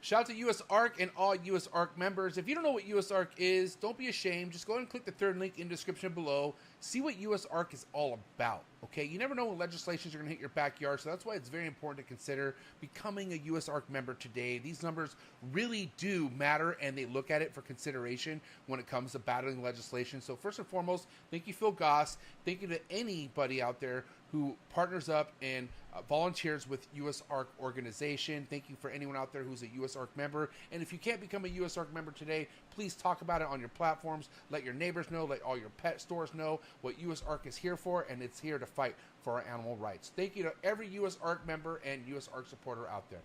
Shout out to USARK and all USARK members. If you don't know what USARK is, don't be ashamed. Just go ahead and click the third link in the description below. See what USARK is all about, okay? You never know when legislations are going to hit your backyard, so that's why it's very important to consider becoming a USARK member today. These numbers really do matter, and they look at it for consideration when it comes to battling legislation. So first and foremost, thank you, Phil Goss. Thank you to anybody out there who partners up and volunteers with USARK organization. Thank you for anyone out there who's a USARK member. And if you can't become a USARK member today, please talk about it on your platforms. Let your neighbors know, let all your pet stores know what USARK is here for, and it's here to fight for our animal rights. Thank you to every USARK member and USARK supporter out there.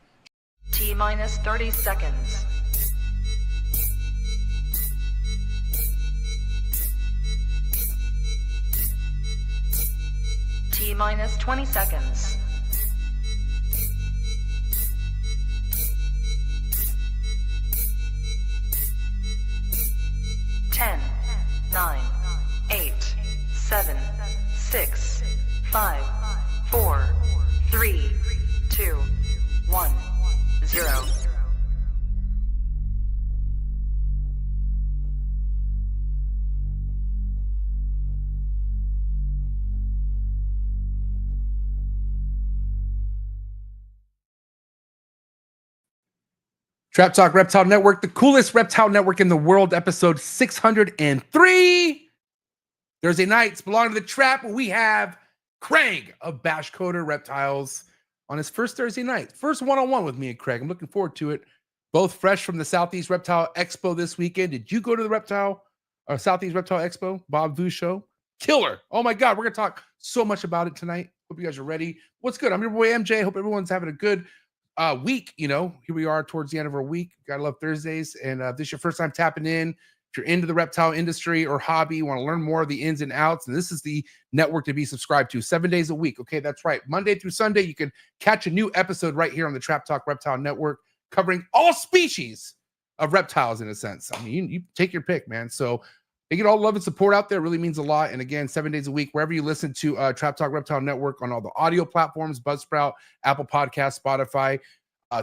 T-minus 30 seconds. T-minus 20 seconds. 10, 9, 8, 7, 6, 5, 4, 3, 2, 1, 0. Trap Talk Reptile Network, the coolest reptile network in the world, episode 603. Thursday nights belong to the trap. We have Criag of Bash Coder Reptiles on his first Thursday night. First one-on-one with me and Criag. I'm looking forward to it. Both fresh from the SouthEast Reptile Expo this weekend. Did you go to the SouthEast Reptile Expo? Bob Vu show? Killer. Oh my God, we're going to talk so much about it tonight. Hope you guys are ready. What's good? I'm your boy MJ. Hope everyone's having a good week. You know, here we are towards the end of our week. Gotta love Thursdays. And if this is your first time tapping in, if you're into the reptile industry or hobby, you want to learn more of the ins and outs, and this is the network to be subscribed to 7 days a week. Okay, that's right. Monday through Sunday, you can catch a new episode right here on the Trap Talk Reptile Network, covering all species of reptiles in a sense. I mean, you take your pick, man. So they get all love and support out there. It really means a lot. And again, 7 days a week, wherever you listen to Trap Talk Reptile Network on all the audio platforms, Buzzsprout, Apple Podcasts, Spotify.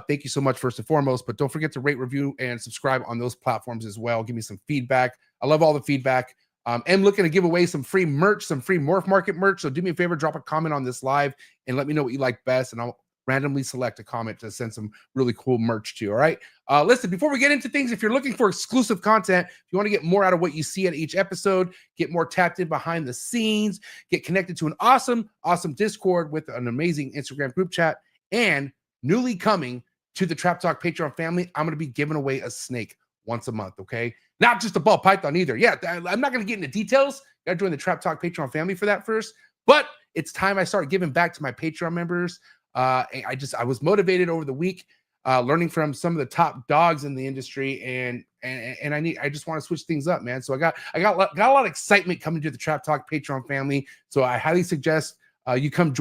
Thank you so much, first and foremost. But don't forget to rate, review, and subscribe on those platforms as well. Give me some feedback. I love all the feedback. I'm looking to give away some free merch, some free MORPH Market merch. So do me a favor, drop a comment on this live and let me know what you like best. And I'll randomly select a comment to send some really cool merch to you. All right. Listen, before we get into things, if you're looking for exclusive content, if you want to get more out of what you see at each episode, get more tapped in behind the scenes, get connected to an awesome Discord with an amazing Instagram group chat, and newly coming to the Trap Talk Patreon family, I'm going to be giving away a snake once a month. Okay. Not just a ball python either. Yeah. I'm not going to get into details. Got to join the Trap Talk Patreon family for that first, but it's time I start giving back to my Patreon members. I was motivated over the week, learning from some of the top dogs in the industry, and I just want to switch things up, man. So I got a lot of excitement coming to the Trap Talk Patreon family. So I highly suggest you come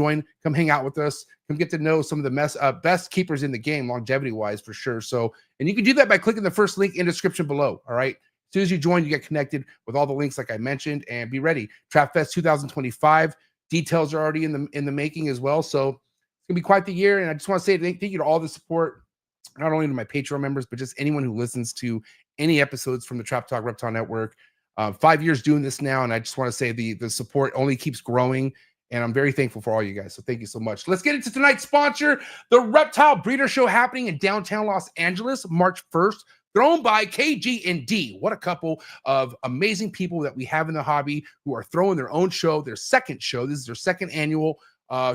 hang out with us, come get to know some of the best keepers in the game, longevity wise, for sure. So, and you can do that by clicking the first link in the description below. All right. As soon as you join, you get connected with all the links like I mentioned, and be ready. Trap Fest 2025 details are already in the making as well. So it's gonna be quite the year, and I just want to say thank you to all the support, not only to my Patreon members, but just anyone who listens to any episodes from the Trap Talk Reptile Network. 5 years doing this now, and I just want to say the support only keeps growing, and I'm very thankful for all you guys. So thank you so much. Let's get into tonight's sponsor, the Reptile Breeder Show, happening in downtown Los Angeles, March 1st. Thrown by KG&D. What a couple of amazing people that we have in the hobby who are throwing their own show, their second show. This is their second annual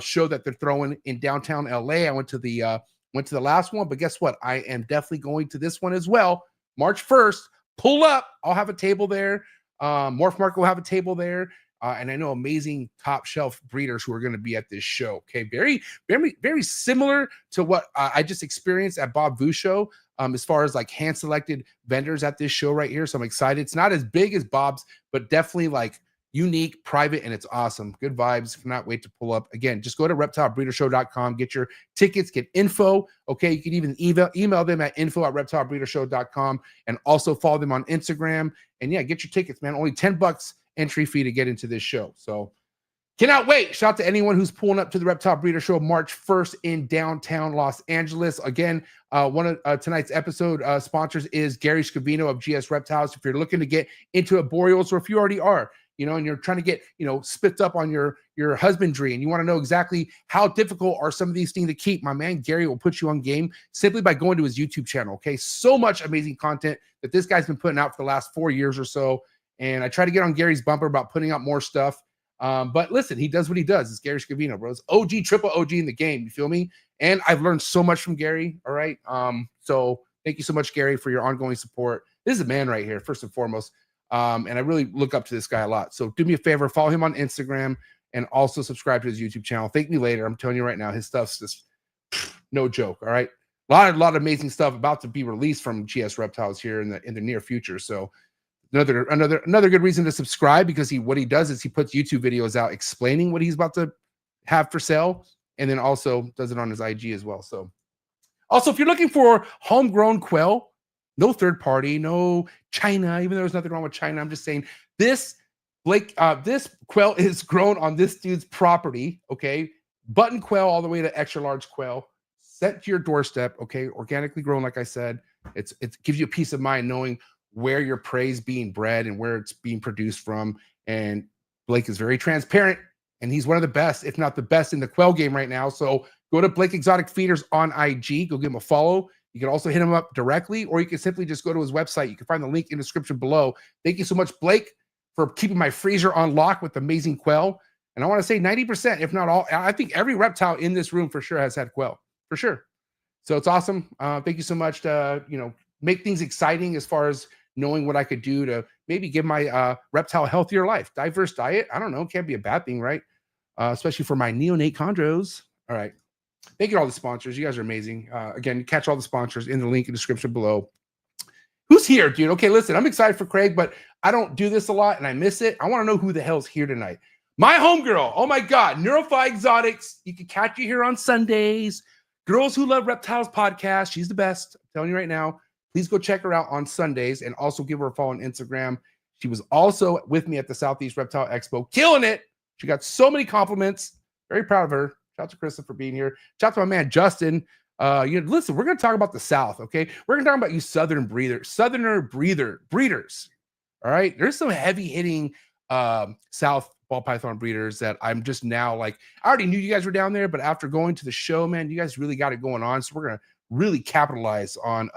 show that they're throwing in downtown LA. I went to the last one, but guess what? I am definitely going to this one as well. March 1st. Pull up. I'll have a table there. MORPH Mark will have a table there. And I know amazing top shelf breeders who are going to be at this show. Okay, very, very, very similar to what I just experienced at Bob Vu show. As far as like hand selected vendors at this show right here. So I'm excited. It's not as big as Bob's, but definitely like unique, private, and it's awesome. Good vibes. Cannot wait to pull up. Again, just go to reptilebreedershow.com, get your tickets, get info. Okay, you can even email them at info@reptilebreedershow.com, and also follow them on Instagram. And yeah, get your tickets, man. Only $10 entry fee to get into this show. So Cannot wait. Shout out to anyone who's pulling up to the Reptile Breeder Show March 1st in downtown Los Angeles. Again, one of tonight's episode sponsors is Gary Scavino of GS Reptiles. If you're looking to get into arboreals, or if you already are, and you're trying to get, spiffed up on your husbandry, and you want to know exactly how difficult are some of these things to keep, my man Gary will put you on game simply by going to his YouTube channel. Okay, so much amazing content that this guy's been putting out for the last 4 years or so, and I try to get on Gary's bumper about putting out more stuff. But listen, he does what he does. It's Gary Scavino, bro. It's OG, triple OG in the game. You feel me? And I've learned so much from Gary. All right. So thank you so much, Gary, for your ongoing support. This is a man right here, first and foremost. And I really look up to this guy a lot. So do me a favor, follow him on Instagram and also subscribe to his YouTube channel. Thank me later. I'm telling you right now, his stuff's just no joke. All right. A lot of amazing stuff about to be released from GS Reptiles here in the near future. So another good reason to subscribe, because what he does is he puts YouTube videos out explaining what he's about to have for sale, and then also does it on his IG as well. So also, if you're looking for homegrown quail, no third party, no China, even though there's nothing wrong with China, I'm just saying this quail is grown on this dude's property. Okay, button quail all the way to extra large quail, sent to your doorstep. Okay, organically grown, like I said. It gives you peace of mind knowing where your prey is being bred and where it's being produced from. And Blake is very transparent, and he's one of the best, if not the best, in the quail game right now. So go to Blake Exotic Feeders on IG, go give him a follow. You can also hit him up directly, or you can simply just go to his website. You can find the link in the description below. Thank you so much, Blake, for keeping my freezer on lock with amazing quail. And I want to say 90%, if not all, I think every reptile in this room for sure has had quail, for sure. So it's awesome. Thank you so much to, make things exciting as far as knowing what I could do to maybe give my reptile a healthier life. Diverse diet, I don't know, can't be a bad thing, right? Especially for my neonate chondros. All right. Thank you to all the sponsors. You guys are amazing. Again, catch all the sponsors in the link in the description below. Who's here, dude? Okay, listen, I'm excited for Craig, but I don't do this a lot and I miss it. I want to know who the hell's here tonight. My homegirl. Oh my God. Neurofy Exotics. You can catch you here on Sundays. Girls Who Love Reptiles podcast. She's the best. I'm telling you right now. Please go check her out on Sundays and also give her a follow on Instagram. She was also with me at the SouthEast Reptile Expo, killing it. She got so many compliments. Very proud of her. Shout out to Krista for being here. Shout out to my man, Justin. Listen, we're going to talk about the South, okay? We're going to talk about you Southerner breeders, all right? There's some heavy-hitting South ball python breeders that I'm just now like, I already knew you guys were down there, but after going to the show, man, you guys really got it going on. So we're going to really capitalize on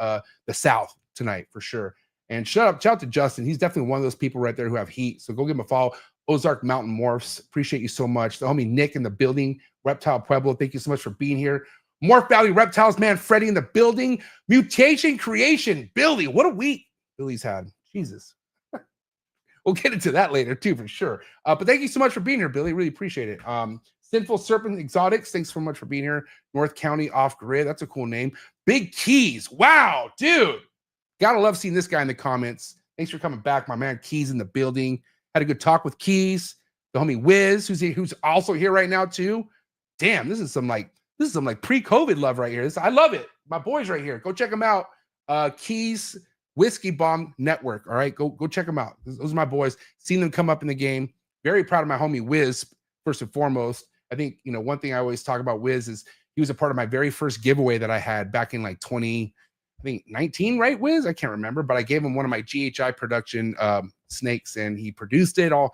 the South tonight for sure. And shout out to Justin. He's definitely one of those people right there who have heat. So go give him a follow. Ozark Mountain Morphs. Appreciate you so much. The homie Nick in the building. Reptile Pueblo. Thank you so much for being here. Morph Valley Reptiles, man. Freddie in the building. Mutation Creation. Billy. What a week Billy's had. Jesus. We'll get into that later too, for sure. But thank you so much for being here, Billy. Really appreciate it. Sinful Serpent Exotics, thanks so much for being here. North County Off Grid, that's a cool name. Big Keys, wow, dude. Gotta love seeing this guy in the comments. Thanks for coming back, my man. Keys in the building. Had a good talk with Keys. The homie Wiz, who's also here right now too. Damn, this is some pre-COVID love right here. I love it. My boys right here. Go check them out. Keys Whiskey Bomb Network. All right, go check them out. Those are my boys. Seen them come up in the game. Very proud of my homie Wiz, first and foremost. I think, one thing I always talk about Wiz is he was a part of my very first giveaway that I had back in like 2019, right, Wiz? I can't remember, but I gave him one of my GHI production snakes, and he produced it, all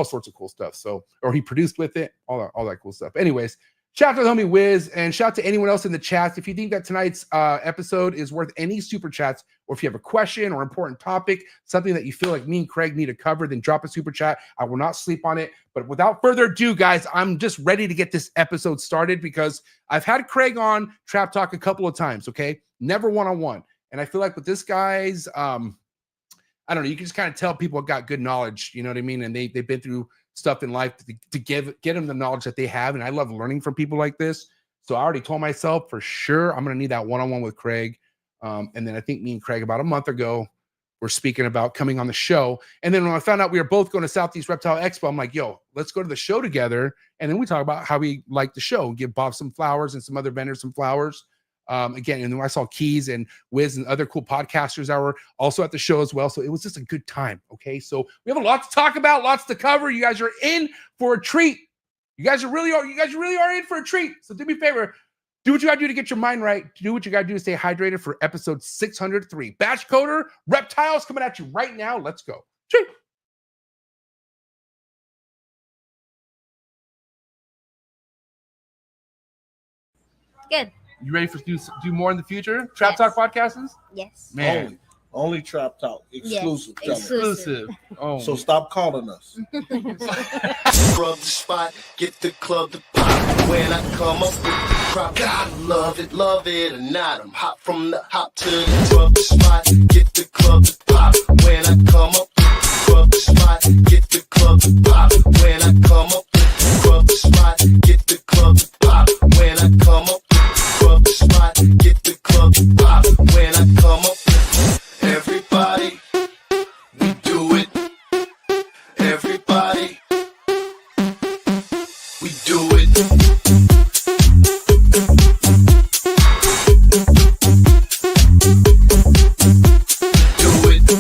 sorts of cool stuff. So, or he produced with it, all that cool stuff. Anyways, shout out to the homie Wiz, and shout out to anyone else in the chats. If you think that tonight's episode is worth any super chats, or if you have a question or important topic, something that you feel like me and Craig need to cover, then drop a super chat. I will not sleep on it. But without further ado, guys, I'm just ready to get this episode started because I've had Craig on Trap Talk a couple of times, okay? Never one-on-one. And I feel like with this guy's, I don't know, you can just kind of tell people got good knowledge, you know what I mean? And they've been through stuff in life to get them the knowledge that they have. And I love learning from people like this. So I already told myself for sure I'm going to need that one-on-one with Craig. And then I think me and Craig about a month ago were speaking about coming on the show. And then when I found out we were both going to SouthEast Reptile Expo, I'm like, yo, let's go to the show together. And then we talk about how we like the show, give Bob some flowers and some other vendors some flowers. Again, and then I saw Keys and Wiz and other cool podcasters that were also at the show as well. So it was just a good time. Okay, so we have a lot to talk about, lots to cover. You guys are in for a treat. You guys really are in for a treat. So do me a favor. Do what you gotta do to get your mind right. Do what you gotta do to stay hydrated for episode 603. Bash Coder, Reptiles coming at you right now. Let's go. Cheers. Good. You ready for do more in the future? Trap Talk podcasts? Yes. Man. Only Trap Talk. Exclusive. Yes. Exclusive. Oh. So stop calling us. Scrub the spot, get the club to pop. When I come up with the crop, God love it or not. I'm hot from the hop to the scrub the spot, get the club to pop. When I come up with the scrub the spot, get the club to pop. When I come up with the scrub the spot, get the club to pop. When I come up with the scrub the spot, get the club to pop. When I come up with everybody, we do it. Everybody, we do it. Do it. Do it. Do it.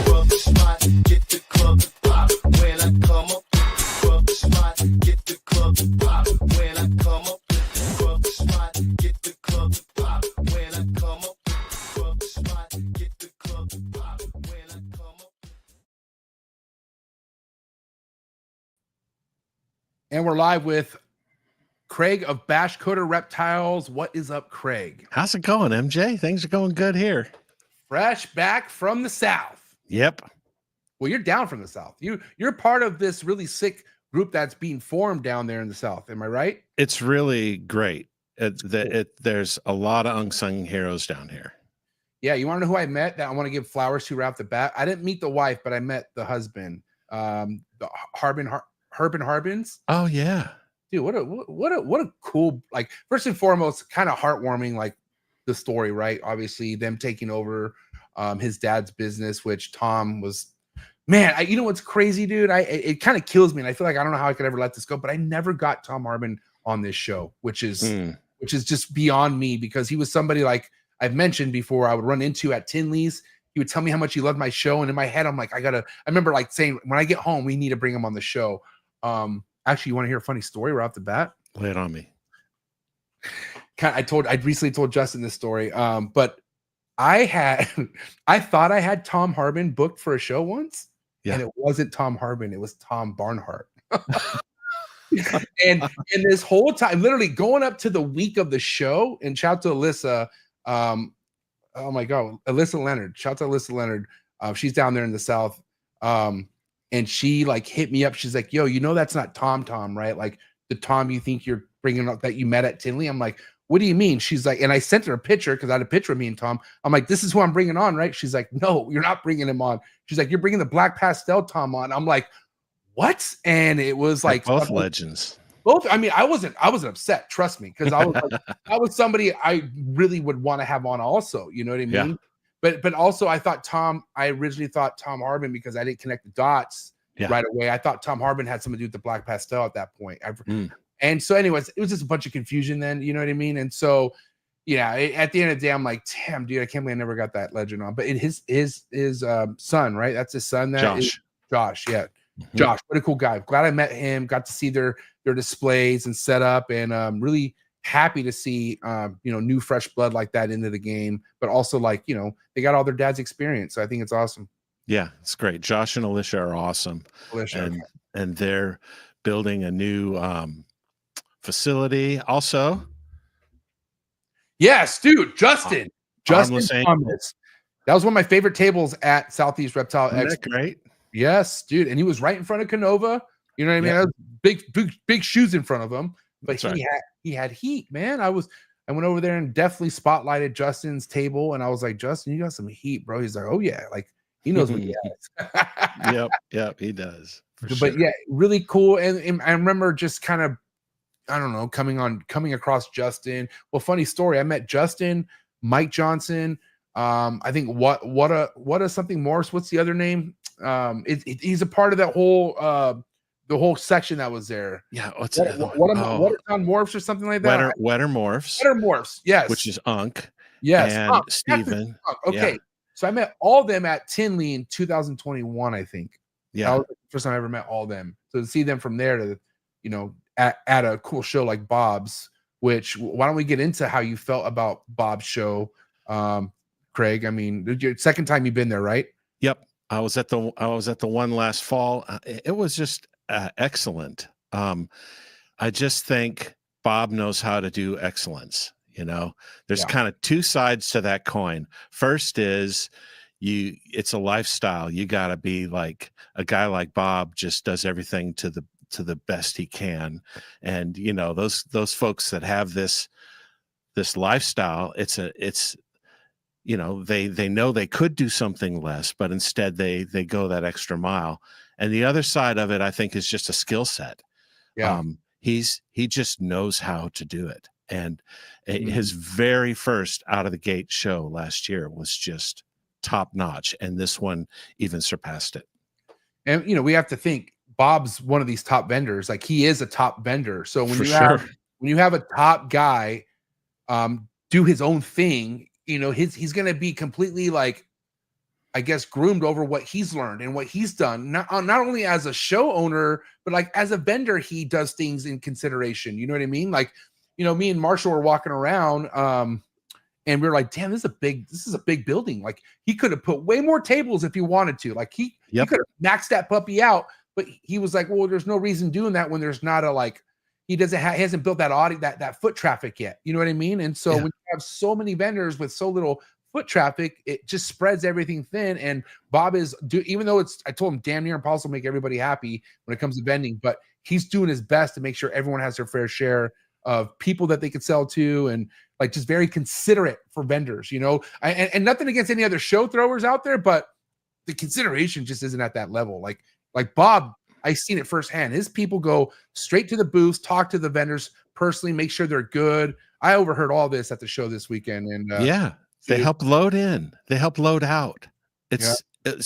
Scrub the spot, get the club to pop. When I come up with the scrub the spot, get the club to pop. When I come up with the scrub the spot, get the club to pop. When I come up with the scrub the spot, get the club to pop. When I come up. And we're live with Craig of Bash Coder Reptiles. What is up, Craig? How's it going, MJ? Things are going good here. Fresh back from the South. Yep. Well, you're down from the South. You're part of this really sick group that's being formed down there in the South. Am I right? It's really great. There's a lot of unsung heroes down here. Yeah. You want to know who I met that I want to give flowers to right off the bat? I didn't meet the wife, but I met the husband. The Harbins. Oh, yeah. Dude, what a cool, like, first and foremost, kind of heartwarming, like the story, right? Obviously, them taking over his dad's business, which Tom was, man, you know what's crazy, dude? It kind of kills me, and I feel like I don't know how I could ever let this go, but I never got Tom Harbin on this show, which is just beyond me, because he was somebody, like I've mentioned before, I would run into at Tinley's. He would tell me how much he loved my show, and in my head, I'm like, I remember like saying, when I get home, we need to bring him on the show. Actually, you want to hear a funny story right off the bat? Lay it on me. I recently told Justin this story. But I thought I had Tom Harbin booked for a show once, and it wasn't Tom Harbin, it was Tom Barnhart. and this whole time, literally going up to the week of the show, and shout out to Alyssa. Oh my God, Alyssa Leonard. Shout out to Alyssa Leonard. She's down there in the South. And she like hit me up. She's like, yo, you know, that's not Tom, right? Like the Tom you think you're bringing up that you met at Tinley. I'm like, what do you mean? She's like, and I sent her a picture because I had a picture of me and Tom. I'm like, this is who I'm bringing on, right? She's like, no, you're not bringing him on. She's like, you're bringing the Black Pastel Tom on. I'm like, what? And it was like both legends. Both. I mean, I wasn't upset. Trust me, because I was like, that was somebody I really would want to have on also. You know what I mean? Yeah. But also, I originally thought Tom Harbin, because I didn't connect the dots right away. I thought Tom Harbin had something to do with the Black Pastel at that point. And so, anyways, it was just a bunch of confusion then. You know what I mean? And so, yeah, at the end of the day, I'm like, damn, dude, I can't believe I never got that legend on. But his son, right? That's his son. Josh, yeah. Josh, what a cool guy. Glad I met him. Got to see their displays and setup, and really happy to see new fresh blood like that into the game, but also like, they got all their dad's experience. So I think it's awesome. Yeah, it's great. Josh and Alicia are awesome. And they're building a new facility also. Yes, dude, Justin Thomas. That was one of my favorite tables at SouthEast Reptile Expo. Great. Yes, dude. And he was right in front of Canova. You know what I mean? Yeah. Big shoes in front of him. But he had heat, man. I went over there and definitely spotlighted Justin's table, and I was like, Justin, you got some heat, bro. He's like, oh yeah, like He knows what he has. Yep, he does. But yeah, really cool. And I remember just kind of, I don't know, coming across Justin. Well, funny story. I met Justin, Mike Johnson. I think what a something Morris. What's the other name? He's a part of that whole the whole section that was there. Yeah. What's what on Morphs or something like that? Wetter Morphs. Wetter Morphs. Yes. Which is Unk. Yes. And Steven. Okay. Yeah. So I met all of them at Tinley in 2021, I think. Yeah. That was the first time I ever met all of them. So to see them from there to, you know, at a cool show like Bob's, which why don't we get into how you felt about Bob's show? Craig, I mean, your second time you've been there, right? Yep. I was at the one last fall. It was just excellent. I just think Bob knows how to do excellence. You know, there's kind of two sides to that coin. First is it's a lifestyle. You got to be like a guy like Bob just does everything to the best he can. And, you know, those folks that have this lifestyle, it's, you know, they know they could do something less, but instead they go that extra mile. And the other side of it, I think, is just a skill set. Yeah. He just knows how to do it. And his very first out of the gate show last year was just top notch. And this one even surpassed it. And, you know, we have to think Bob's one of these top vendors. Like, he is a top vendor. So when you have a top guy do his own thing, you know, he's going to be completely, like, I guess, groomed over what he's learned and what he's done. Not only as a show owner, but like as a vendor, he does things in consideration. You know what I mean? Like, you know, me and Marshall were walking around and we were like, damn, this is a big building. Like, he could have put way more tables if he wanted to. Like, he could have maxed that puppy out, but he was like, well, there's no reason doing that when there's not a, like, he hasn't built that foot traffic yet. You know what I mean? And so when you have so many vendors with so little foot traffic, it just spreads everything thin. And Bob even though I told him damn near impossible to make everybody happy when it comes to vending, but he's doing his best to make sure everyone has their fair share of people that they could sell to, and like just very considerate for vendors, you know, and nothing against any other show throwers out there, but the consideration just isn't at that level. Like Bob, I've seen it firsthand. His people go straight to the booths, talk to the vendors personally, make sure they're good. I overheard all this at the show this weekend. And they help load in, they help load out. It's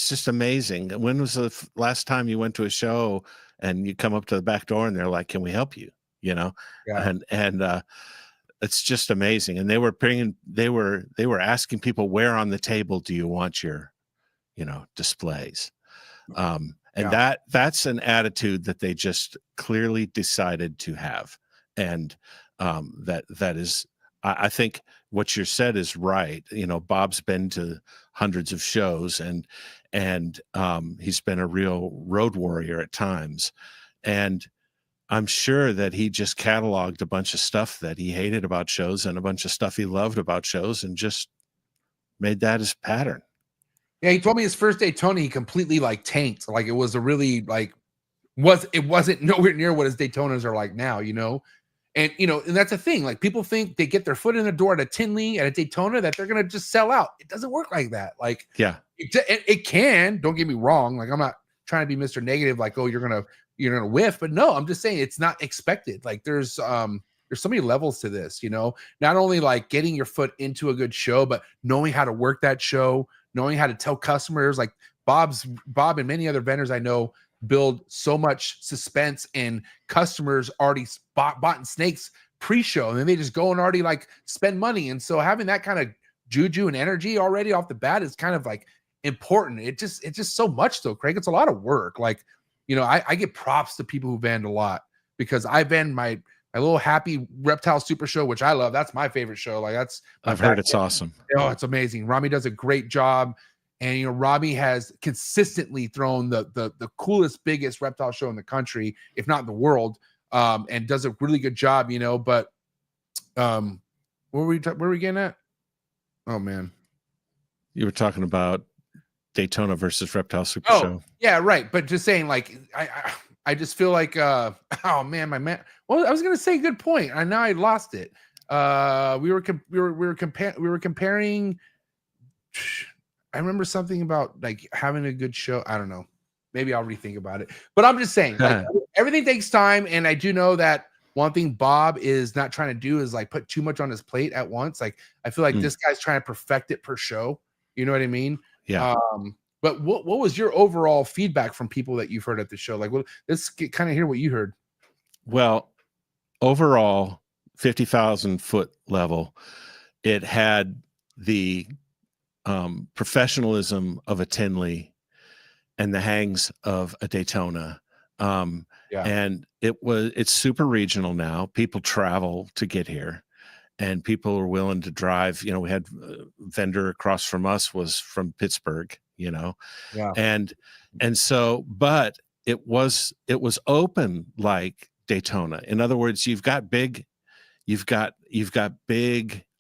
just amazing. When was the last time you went to a show and you come up to the back door and they're like, can we help you? You know? And it's just amazing. And they were asking people, where on the table do you want your, you know, displays? And that's an attitude that they just clearly decided to have. And that is, I think what you said is right. You know, Bob's been to hundreds of shows and he's been a real road warrior at times. And I'm sure that he just cataloged a bunch of stuff that he hated about shows and a bunch of stuff he loved about shows and just made that his pattern. Yeah, he told me his first Daytona, he completely like tanked. Like, it was a really it wasn't nowhere near what his Daytonas are like now, you know? And, you know, and that's the thing. Like, people think they get their foot in the door at a Tinley, at a Daytona, that they're going to just sell out. It doesn't work like that. Like, it can, don't get me wrong. Like, I'm not trying to be Mr. Negative, like, oh, you're going to whiff, but no, I'm just saying it's not expected. Like, there's so many levels to this, you know, not only like getting your foot into a good show, but knowing how to work that show, knowing how to tell customers. Like Bob and many other vendors I know build so much suspense, and customers already bought in snakes pre-show, and then they just go and already like spend money. And so having that kind of juju and energy already off the bat is kind of like important. It's just so much though, Craig. It's a lot of work. Like, you know, I get props to people who vend a lot, because I vend my little Happy Reptile Super Show, which I love. That's my favorite show. Like, I've heard it's awesome. Oh, it's amazing. Rami does a great job. And, you know, Robbie has consistently thrown the coolest, biggest reptile show in the country, if not in the world, and does a really good job, you know. But where were we getting at? Oh, man. You were talking about Daytona versus Reptile Super Show. Yeah, right. But just saying, like, I just feel like, oh, man, my man. Well, I was going to say good point. I know I lost it. We were comparing. I remember something about like having a good show. I don't know. Maybe I'll rethink about it. But I'm just saying, like, everything takes time, and I do know that one thing Bob is not trying to do is like put too much on his plate at once. Like, I feel like this guy's trying to perfect it per show. You know what I mean? Yeah. But what was your overall feedback from people that you've heard at the show? Like, let's kind of hear what you heard. Well, overall, 50,000 foot level, it had the professionalism of a Tinley and the hangs of a Daytona. And it's super regional now. People travel to get here, and people are willing to drive. You know, we had a vendor across from us was from Pittsburgh, you know, and so, but it was open like Daytona. In other words, you've got big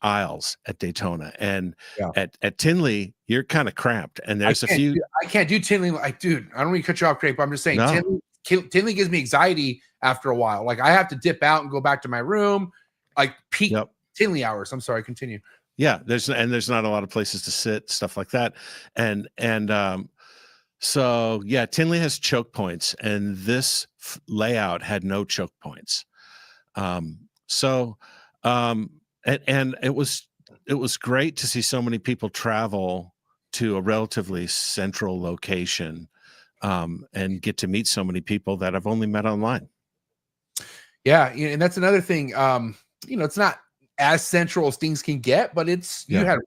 aisles at Daytona, and at Tinley you're kind of cramped, and there's a few. I can't do Tinley. Like, dude, I don't want to cut you off, Craig, but I'm just saying, No. Tinley gives me anxiety after a while. Like, I have to dip out and go back to my room, like peak Tinley hours. I'm sorry, continue. Yeah, there's not a lot of places to sit, stuff like that, and so yeah, Tinley has choke points, and this layout had no choke points. And it was great to see so many people travel to a relatively central location, and get to meet so many people that I've only met online. Yeah, and that's another thing. You know, it's not as central as things can get, but it's you had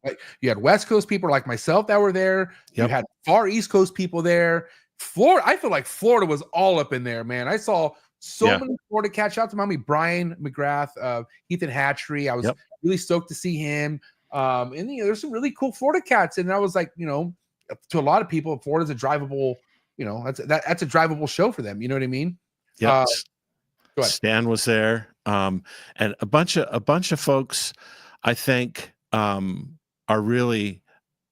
West Coast people like myself that were there. You had far East Coast people there. Florida, I feel like Florida was all up in there, man. I saw so many Florida cats. Shout out to mommy Brian McGrath, Ethan Hatchery. I was really stoked to see him. And you know, there's some really cool Florida cats, and I was like, you know, to a lot of people, Florida's a drivable. You know, that's a drivable show for them. You know what I mean? Yeah. Stan was there, and a bunch of folks, I think, are really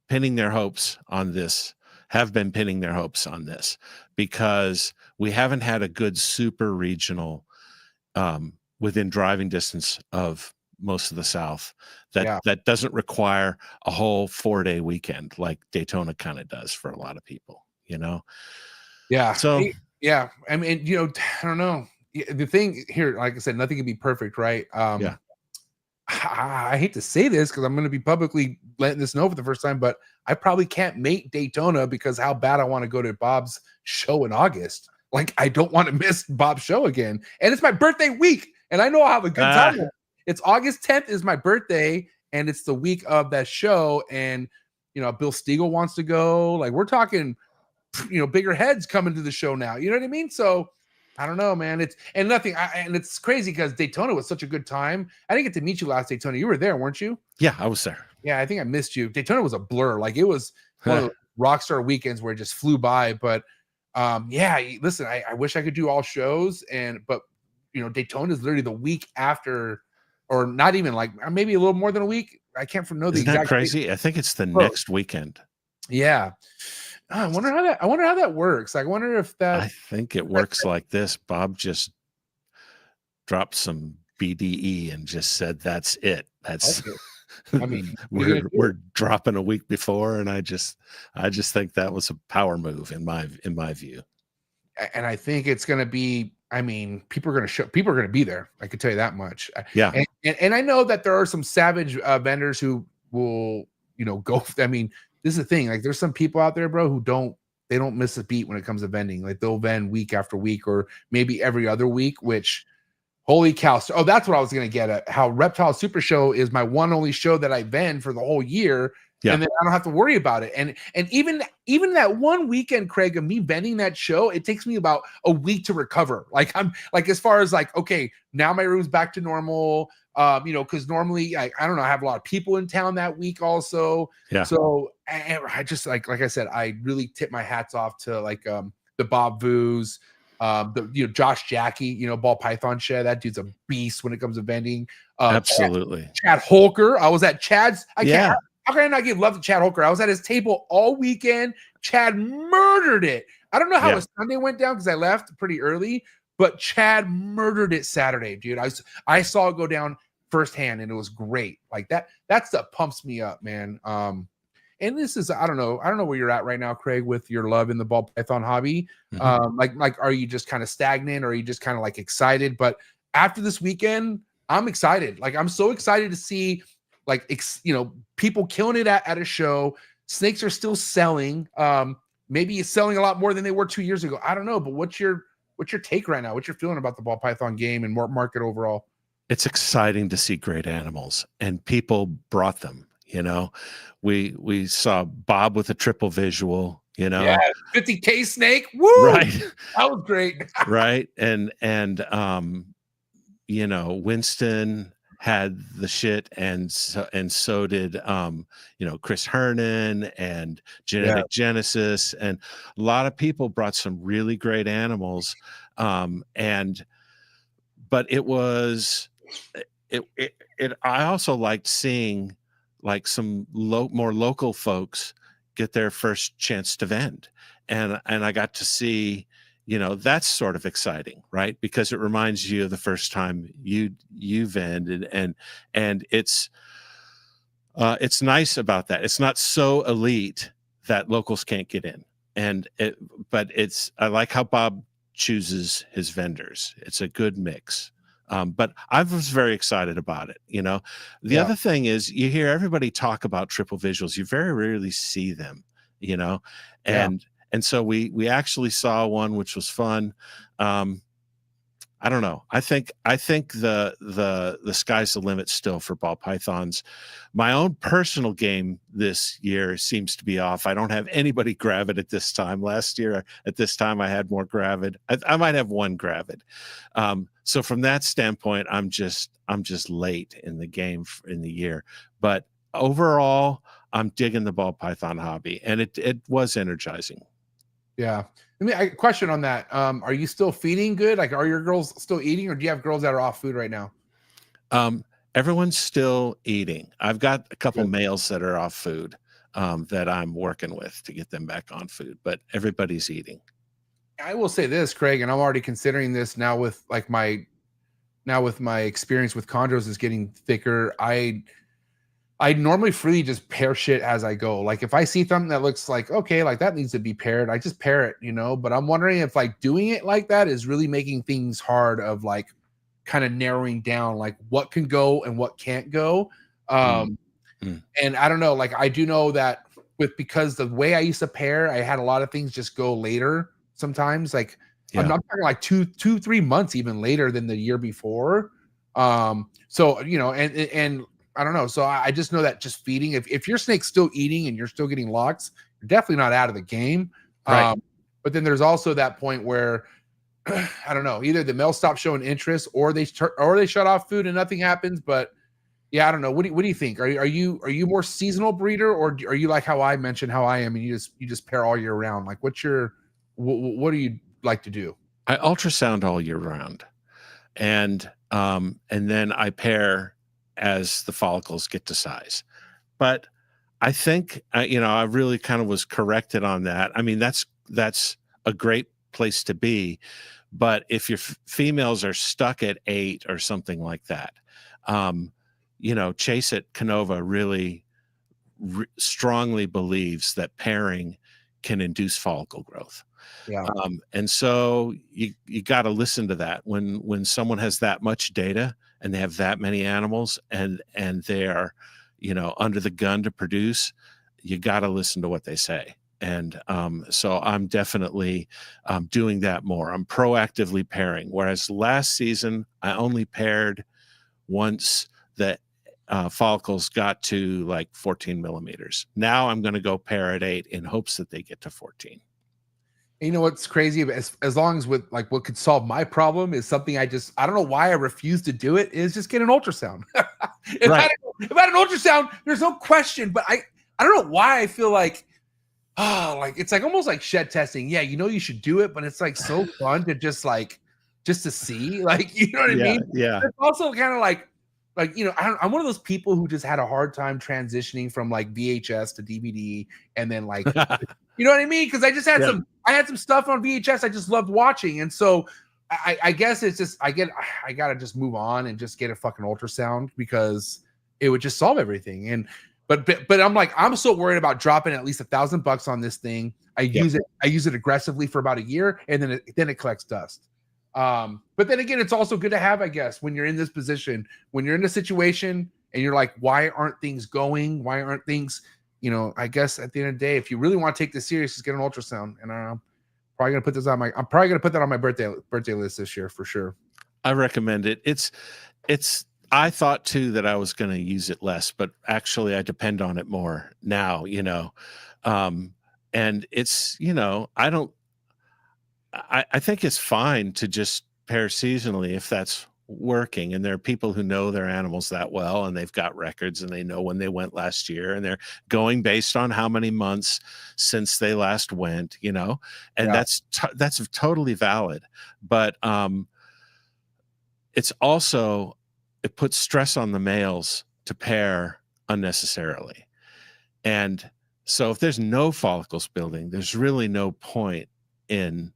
pinning their hopes on this. Have been pinning their hopes on this because we haven't had a good super regional within driving distance of most of the South that doesn't require a whole 4-day weekend like Daytona kind of does for a lot of people, you know? Yeah. So, yeah. I mean, you know, I don't know. The thing here, like I said, nothing can be perfect, right? I hate to say this because I'm going to be publicly letting this know for the first time, but I probably can't make Daytona because how bad I want to go to Bob's show in August. Like, I don't want to miss Bob's show again. And it's my birthday week, and I know I'll have a good time. It's August 10th is my birthday, and it's the week of that show. And, you know, Bill Stiegel wants to go. Like, we're talking, you know, bigger heads coming to the show now. You know what I mean? So, I don't know, man. And it's crazy because Daytona was such a good time. I didn't get to meet you last Daytona. You were there, weren't you? Yeah, I was there. Yeah, I think I missed you. Daytona was a blur. Like, it was one of the rock star weekends where it just flew by. But yeah, listen, I wish I could do all shows, but you know, Daytona is literally the week after, or not even like maybe a little more than a week. I can't know the Isn't exact that crazy? Date. I think it's the next weekend. Yeah. I wonder how that works. I wonder if that. I think it works like this. Bob just dropped some BDE and just said, "That's it. That's." Okay. I mean, we're dropping a week before, and I just think that was a power move in my view. And I think it's going to be. I mean, people are going to be there. I can tell you that much. Yeah. And I know that there are some savage vendors who will, you know, go. I mean. This is the thing. Like, there's some people out there, bro, who don't miss a beat when it comes to vending. Like, they'll vend week after week, or maybe every other week. Which, holy cow! Oh, that's what I was gonna get at. How Reptile Super Show is my one only show that I vend for the whole year, and then I don't have to worry about it. And even that one weekend, Craig, of me vending that show, it takes me about a week to recover. Like, I'm like, as far as like, okay, now my room's back to normal. You know, because normally I don't know, I have a lot of people in town that week also. Yeah. So I just like I said, I really tip my hats off to like the Bob Voos, the Josh Jackie, you know, Ball Python Shed. That dude's a beast when it comes to vending. Absolutely. Chad Holker. I was at Chad's. How can I not give love to Chad Holker? I was at his table all weekend. Chad murdered it. I don't know how his Sunday went down because I left pretty early, but Chad murdered it Saturday, dude. I saw it go down firsthand, and it was great. Like that stuff pumps me up, man. and this is, I don't know where you're at right now, Craig, with your love in the ball python hobby. Like, are you just kind of stagnant, or are you just kind of like excited? But after this weekend, I'm excited. Like, I'm so excited to see, like, people killing it at a show. Snakes are still selling. Maybe it's selling a lot more than they were 2 years ago. I don't know, but what's your take right now? What's your feeling about the ball python game and market overall? It's exciting to see great animals, and people brought them. You know, we saw Bob with a triple visual. You know, yeah, 50K snake. Woo! Right, that was great. Right, and you know, Winston had the shit, and so did Chris Hernan and Genetic Genesis, and a lot of people brought some really great animals, but it was I also liked seeing like some more local folks get their first chance to vend, and I got to see, that's sort of exciting, right? Because it reminds you of the first time you vended, and it's nice about that. It's not so elite that locals can't get in, but I like how Bob chooses his vendors. It's a good mix. But I was very excited about it. The other thing is, you hear everybody talk about triple visuals. You very rarely see them, and so we actually saw one, which was fun. I don't know. I think the sky's the limit still for ball pythons. My own personal game this year seems to be off. I don't have anybody gravid at this time. Last year at this time I had more gravid. I might have one gravid. So from that standpoint, I'm just late in the game in the year. But overall, I'm digging the ball python hobby, and it was energizing. Yeah. A question on that. Are you still feeding good? Like, are your girls still eating, or do you have girls that are off food right now? Everyone's still eating. I've got a couple males that are off food that I'm working with to get them back on food, but everybody's eating. I will say this, Craig, and I'm already considering this now with my experience with chondros is getting thicker. I normally freely just pair shit as I go. Like, if I see something that looks like, okay, like that needs to be paired, I just pair it, but I'm wondering if like doing it like that is really making things hard, of like kind of narrowing down like what can go and what can't go. And I don't know, like I do know that because the way I used to pair, I had a lot of things just go later sometimes. Like I'm not talking like 2-3 months even later than the year before. So, and I don't know. So I just know that just feeding, if your snake's still eating and you're still getting locks, you're definitely not out of the game. Right. But then there's also that point where I don't know, either the male stops showing interest, or they shut off food and nothing happens. But yeah, I don't know. What do you think? Are you more seasonal breeder, or are you like how I mentioned how I am, and you just pair all year round? Like, what do you like to do? I ultrasound all year round, and then I pair as the follicles get to size. But I think I really kind of was corrected on that. I mean, that's a great place to be, but if your females are stuck at 8 or something like that, Chase at Canova really strongly believes that pairing can induce follicle growth. Yeah. And so you got to listen to that when someone has that much data and they have that many animals, and they're under the gun to produce. You got to listen to what they say. And so I'm definitely doing that more. I'm proactively pairing, whereas last season I only paired once the follicles got to like 14 millimeters. Now I'm going to go pair at 8 in hopes that they get to 14. You know what's crazy? As long as with like what could solve my problem is something I don't know why I refuse to do it, is just get an ultrasound. If I had an ultrasound, there's no question. But I don't know why I feel like, like it's like almost like shed testing. Yeah, you should do it, but it's like so fun to just to see, like, you know what I mean? Yeah. It's also kind of like I'm one of those people who just had a hard time transitioning from like VHS to DVD, and then like you know what I mean? Because I just had I had some stuff on VHS I just loved watching, and so I guess it's just I gotta just move on and just get a fucking ultrasound, because it would just solve everything. And But I'm like, I'm so worried about dropping at least $1,000 on this thing. I use it aggressively for about a year, and then it collects dust. But then again, it's also good to have, I guess, when you're in this position, when you're in a situation and you're like, why aren't things going? Why aren't things, I guess at the end of the day, if you really want to take this serious, just get an ultrasound. And I'm probably gonna put that on my birthday list this year for sure. I recommend it. I thought too that I was going to use it less, but actually I depend on it more now, and it's, I think it's fine to just pair seasonally if that's working. And there are people who know their animals that well, and they've got records and they know when they went last year, and they're going based on how many months since they last went, and that's totally valid. But it's also, it puts stress on the males to pair unnecessarily. And so if there's no follicles building, there's really no point in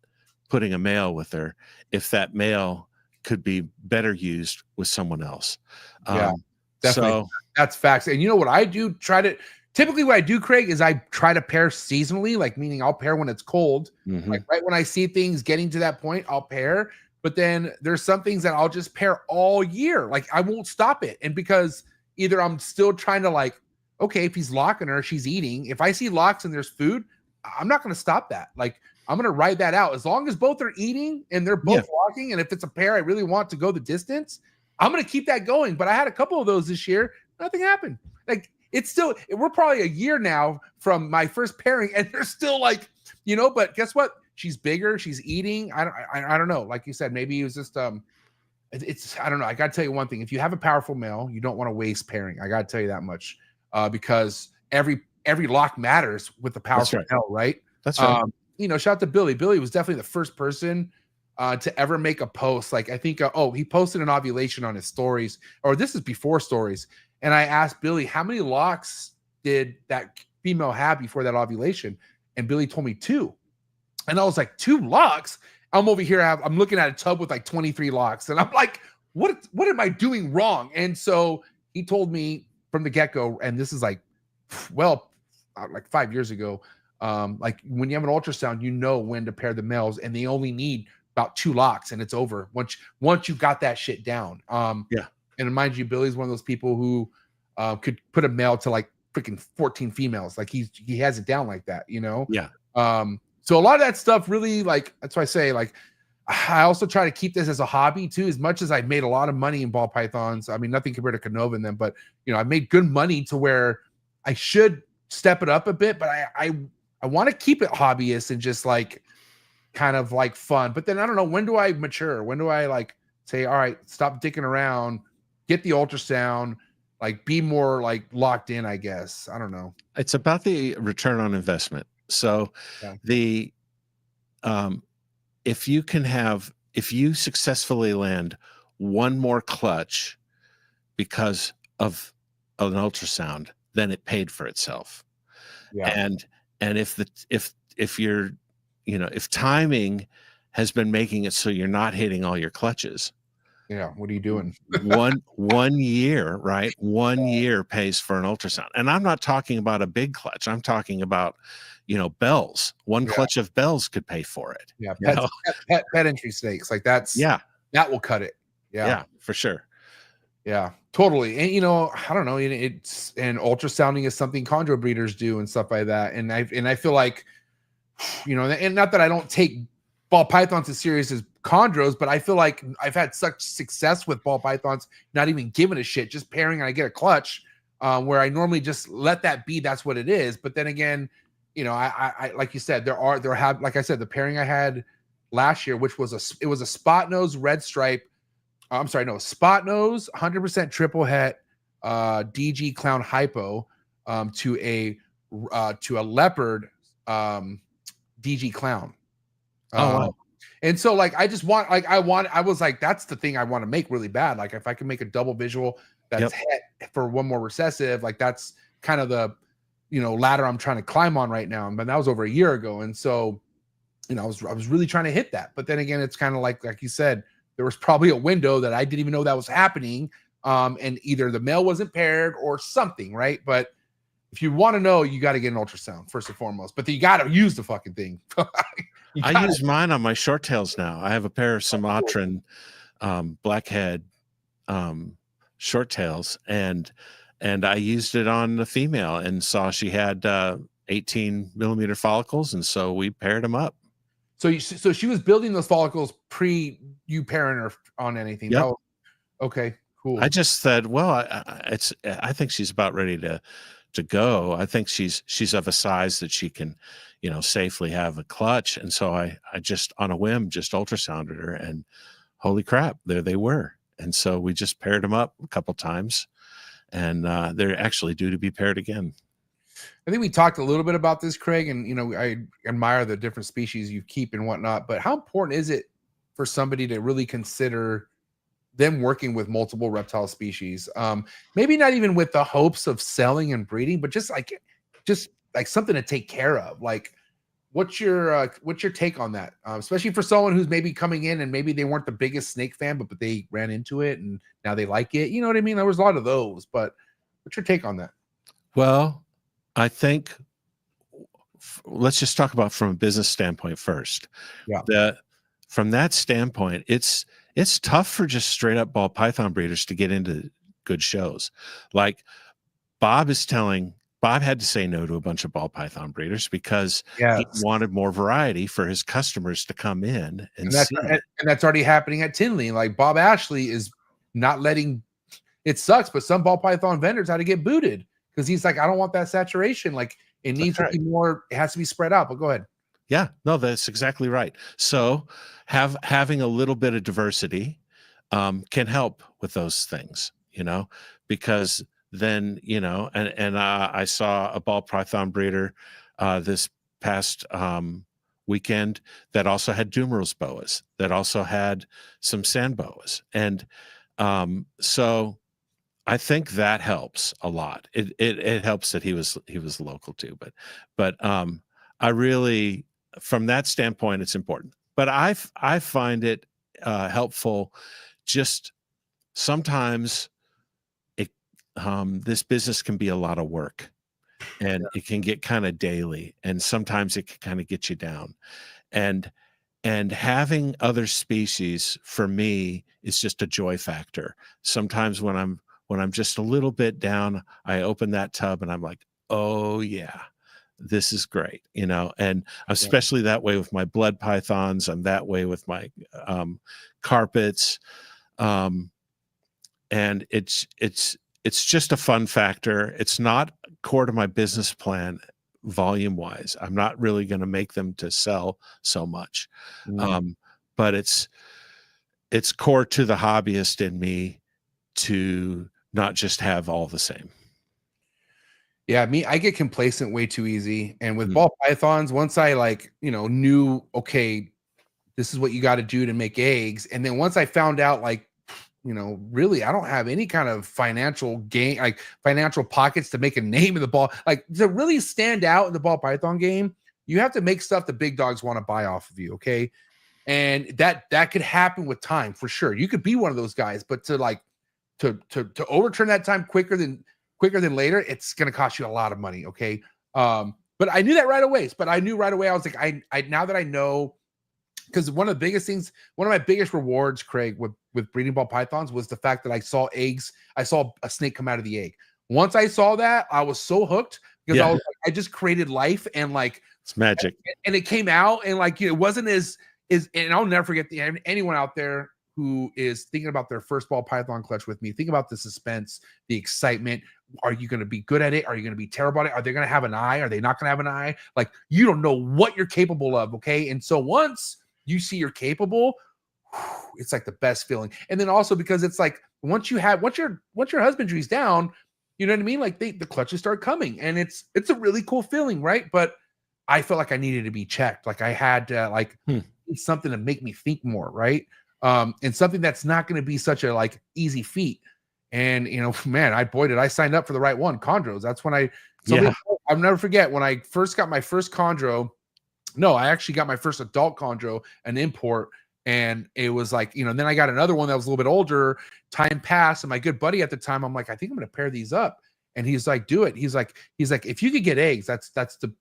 putting a male with her if that male could be better used with someone else. Yeah, definitely. So that's facts. And you know what I do? Typically what I do, Craig, is I try to pair seasonally, like meaning I'll pair when it's cold. Like right when I see things getting to that point, I'll pair. But then there's some things that I'll just pair all year. Like I won't stop it. And because either I'm still trying to like, okay, if he's locking her, she's eating. If I see locks and there's food, I'm not going to stop that. Like I'm going to ride that out. As long as both are eating and they're both locking. And if it's a pair, I really want to go the distance, I'm going to keep that going. But I had a couple of those this year. Nothing happened. Like we're probably a year now from my first pairing and they're still like, but guess what? She's bigger. She's eating. I don't know. Like you said, maybe it was just I don't know. I got to tell you one thing. If you have a powerful male, you don't want to waste pairing. I got to tell you that much because every lock matters with the powerful male, right? That's right. Shout out to Billy. Billy was definitely the first person to ever make a post. Like I think, he posted an ovulation on his stories, or this is before stories. And I asked Billy, how many locks did that female have before that ovulation? And Billy told me 2. And I was like, 2 locks? I'm over here. I'm looking at a tub with like 23 locks. And I'm like, what am I doing wrong? And so he told me from the get-go, and this is like 5 years ago, like when you have an ultrasound, you know when to pair the males, and they only need about 2 locks and it's over once you got that shit down. And mind you, Billy's one of those people who could put a male to like freaking 14 females. Like he has it down like that, Yeah. So a lot of that stuff really, like, that's why I say, like, I also try to keep this as a hobby too, as much as I've made a lot of money in ball pythons. I mean, nothing compared to Canova and them, but I've made good money to where I should step it up a bit, but I want to keep it hobbyist and just like kind of like fun. But then I don't know, when do I mature? When do I like say, all right, stop dicking around, get the ultrasound, like be more like locked in, I guess. I don't know. It's about the return on investment. So if you successfully land one more clutch because of an ultrasound, then it paid for itself. Yeah. And if you're, if timing has been making it so you're not hitting all your clutches, what are you doing? one year, right? 1 year pays for an ultrasound. And I'm not talking about a big clutch. I'm talking about, bells. One clutch of bells could pay for it. Yeah. Pet entry stakes. Like that will cut it. Yeah, for sure. Yeah, totally. And I don't know. And ultrasounding is something chondro breeders do and stuff like that. And I feel like, and not that I don't take ball pythons as serious as chondros, but I feel like I've had such success with ball pythons, not even giving a shit, just pairing and I get a clutch, where I normally just let that be. That's what it is. But then again, I like you said, like I said, the pairing I had last year, which was a spot nose red stripe. Spot nose, 100% triple het, DG clown hypo, to a leopard, DG clown. Wow. And so like, I was like, that's the thing I want to make really bad. Like if I can make a double visual that's het for one more recessive, like that's kind of the, ladder I'm trying to climb on right now. But that was over a year ago. And so, I was really trying to hit that. But then again, it's kind of like you said, there was probably a window that I didn't even know that was happening. And either the male wasn't paired or something, right? But if you want to know, you got to get an ultrasound first and foremost. But you got to use the fucking thing. I use mine on my short tails now. I have a pair of Sumatran blackhead short tails, and I used it on the female and saw she had 18 millimeter follicles, and so we paired them up. So she was building those follicles pre you pairing her on anything. Yep. Okay, cool. I just said, well, I think she's about ready to go. I think she's of a size that she can, safely have a clutch. And so I just on a whim just ultrasounded her, and holy crap, there they were. And so we just paired them up a couple times, and they're actually due to be paired again. I think we talked a little bit about this, Craig, and I admire the different species you keep and whatnot, but how important is it for somebody to really consider them working with multiple reptile species? Maybe not even with the hopes of selling and breeding, but just like something to take care of. Like, what's your take on that? Especially for someone who's maybe coming in and maybe they weren't the biggest snake fan, but they ran into it and now they like it. You know what I mean? There was a lot of those, but what's your take on that? Well, I think let's just talk about from a business standpoint first. Yeah. From that standpoint, it's tough for just straight up ball python breeders to get into good shows. Like Bob had to say no to a bunch of ball python breeders because he wanted more variety for his customers to come in and see. And that's already happening at Tinley. Like Bob Ashley is not letting, it sucks, but some ball python vendors had to get booted because he's like, I don't want that saturation. Like it needs to be more, it has to be spread out. But go ahead. Yeah, no, that's exactly right. So having a little bit of diversity can help with those things, because then, and I saw a ball python breeder this past weekend that also had Dumerals boas, that also had some sand boas. And so I think that helps a lot. It helps that he was local too, but I really, from that standpoint, it's important. But I find it helpful. Just sometimes this business can be a lot of work, and it can get kind of daily, and sometimes it can kind of get you down. And having other species for me is just a joy factor. Sometimes when I'm just a little bit down, I open that tub and I'm like, oh yeah, this is great, and I'm especially that way with my blood pythons. I'm that way with my carpets. And it's just a fun factor. It's not core to my business plan volume wise. I'm not really going to make them to sell so much. But it's core to the hobbyist in me to not just have all the same. Yeah, I get complacent way too easy. And with ball pythons, once I knew, okay, this is what you got to do to make eggs. And then once I found out, really, I don't have any kind of financial gain, like financial pockets to make a name in the ball. Like to really stand out in the ball python game, you have to make stuff the big dogs want to buy off of you. Okay. And that could happen with time for sure. You could be one of those guys, but to overturn that time quicker than later, it's going to cost you a lot of money. Okay. But I knew that right away. I was like, I now that I know, because one of my biggest rewards, Craig, with breeding ball pythons was the fact that I saw eggs. I saw a snake come out of the egg. Once I saw that, I was so hooked because I just created life and it's magic. And it came out and it wasn't as and I'll never forget anyone out there who is thinking about their first ball python clutch with me. Think about the suspense, the excitement. Are you going to be good at it? Are you going to be terrible at it? Are they going to have an eye? Are they not going to have an eye? Like you don't know what you're capable of. Okay. And so once you see you're capable, it's like the best feeling. And then also because it's like once your husbandry's down, you know what I mean? Like the clutches start coming and it's a really cool feeling, right? But I felt like I needed to be checked. Like I had to something to make me think more, right? And something that's not going to be such a easy feat. And man, did I sign up for the right one? Chondros. That's when I'll never forget when I first got my first chondro. No, I actually got my first adult chondro, an import. And it was then I got another one that was a little bit older. Time passed. And my good buddy at the time, I'm like, I think I'm going to pair these up. And he's like, do it. He's like, if you could get eggs, that's the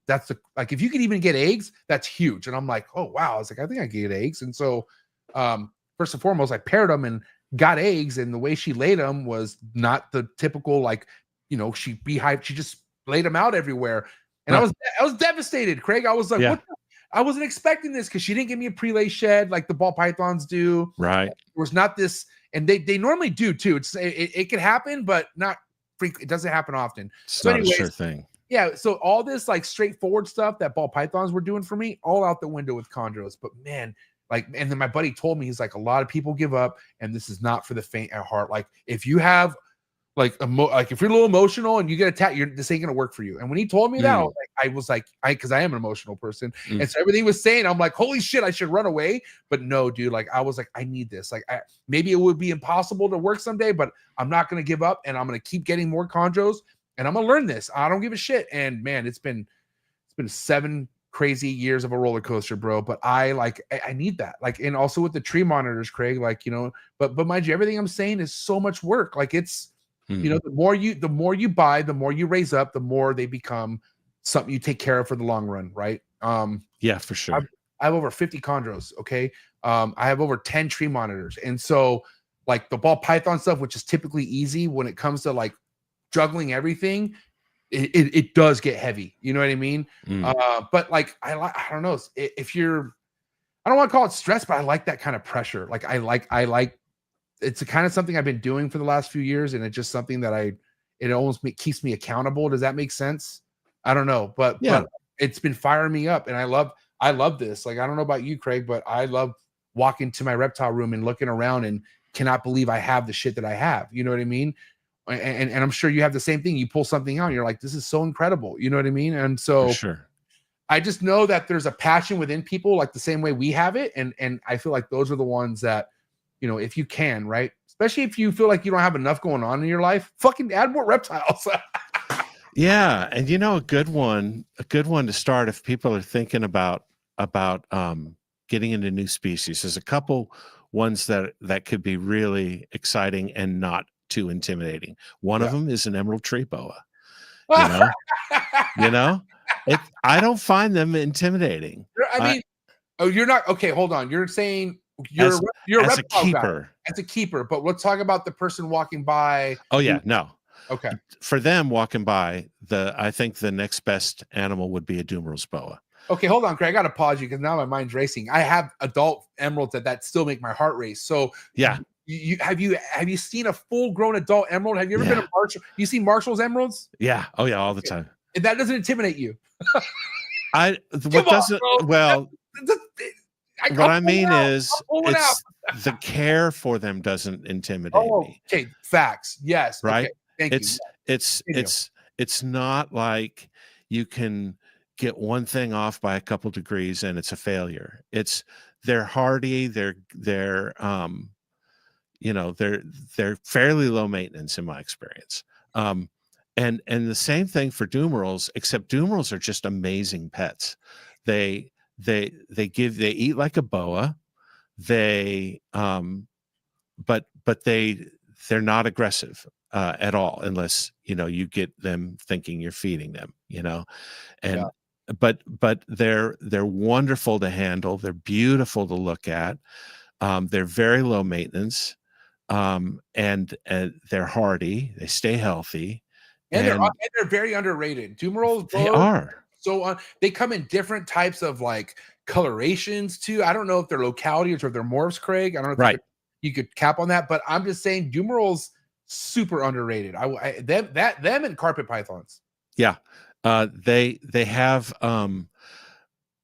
like, if you could even get eggs, that's huge. And I'm like, oh wow. I was like, I think I can get eggs. And so first and foremost, I paired them and got eggs. And the way she laid them was not the typical, like, you know, she just laid them out everywhere. And I was devastated, Craig. I was like, what the? I wasn't expecting this because she didn't give me a pre-lay shed like the ball pythons do. Right. There was not this, and they normally do too. It can happen, but not frequent. It doesn't happen often. It's So not anyways, a sure thing. yeah. So all this like straightforward stuff that ball pythons were doing for me, all out the window with chondros. But man, like, and then my buddy told me, he's like, a lot of people give up, and this is not for the faint at heart. Like, if you have like if you're a little emotional and you get attacked, this ain't gonna work for you. And when he told me that, I was like, because I am an emotional person, and so everything he was saying, I'm like, holy shit, I should run away. But no, dude, like I was like, I need this. Like, maybe it would be impossible to work someday, but I'm not gonna give up, and I'm gonna keep getting more chondros, and I'm gonna learn this. I don't give a shit. And man, it's been 7 crazy years of a roller coaster, bro. But I need that. Like, and also with the tree monitors, Craig, like, you know, but mind you, everything I'm saying is so much work. Like, it's, you know, the more you buy, the more you raise up, the more they become something you take care of for the long run, right? Yeah, for sure. I have over 50 chondros. Okay. I have over 10 tree monitors. And so like the ball python stuff, which is typically easy when it comes to like juggling everything, it does get heavy. You know what I mean? But like, I don't know if you're, I don't want to call it stress, but I like that kind of pressure. Like I like, it's a kind of something I've been doing for the last few years. And it's just something that it almost keeps me accountable. Does that make sense? I don't know, but it's been firing me up, and I love this. Like, I don't know about you, Craig, but I love walking to my reptile room and looking around and cannot believe I have the shit that I have. You know what I mean? And I'm sure you have the same thing. You pull something out and you're like, this is so incredible. You know what I mean? And so for sure. I just know that there's a passion within people, like the same way we have it. And I feel like those are the ones that, you know, if you can, right? Especially if you feel like you don't have enough going on in your life, fucking add more reptiles. Yeah. And you know, a good one to start if people are thinking about getting into new species. There's a couple ones that could be really exciting and not too intimidating. One of them is an emerald tree boa. You know, I don't find them intimidating. I mean, you're not okay. Hold on. You're saying you're as a a keeper. As a keeper, but let's talk about the person walking by. Oh yeah, no. Okay. For them walking by, I think the next best animal would be a Dumeral's boa. Okay, hold on, Craig. I gotta pause you because now my mind's racing. I have adult emeralds that still make my heart race. So yeah. You have you seen a full grown adult emerald? Have you ever been a Marshall? You see Marshall's emeralds? Yeah. Oh yeah, all the time. And that doesn't intimidate you. What I mean is it's the care for them doesn't intimidate me. Okay, facts. Yes. Right. Okay. Thank you. It's not like you can get one thing off by a couple degrees and it's a failure. They're hardy. They're fairly low maintenance in my experience. And the same thing for Dumerals, except Dumerals are just amazing pets. They eat like a boa. But they're not aggressive at all unless you get them thinking you're feeding them, and but they're wonderful to handle. They're beautiful to look at. They're very low maintenance, and they're hardy. They stay healthy, and they're very underrated. Dumerals, they are. So they come in different types of like colorations too. I don't know if they're localities or if they're morphs, Craig. I don't know if you could cap on that, but I'm just saying Dumerals super underrated. Them and carpet pythons. Yeah. They have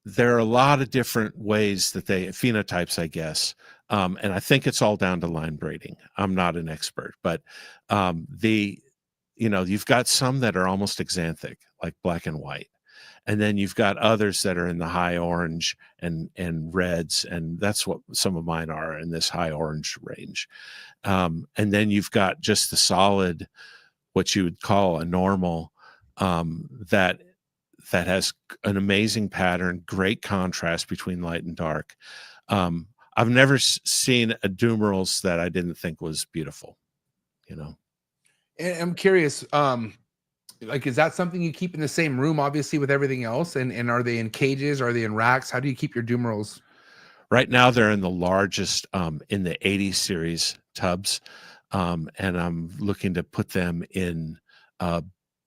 there are a lot of different ways that phenotypes, I guess. And I think it's all down to line breeding. I'm not an expert, but you've got some that are almost xanthic, like black and white. And then you've got others that are in the high orange and reds, and that's what some of mine are in this high orange range. And then you've got just the solid, what you would call a normal, that has an amazing pattern, great contrast between light and dark. I've never seen a Dumerals that I didn't think was beautiful. And I'm curious. Like, is that something you keep in the same room, obviously, with everything else? And are they in cages? Are they in racks? How do you keep your Dumerals? Right now, they're in the largest, in the 80 series tubs, and I'm looking to put them in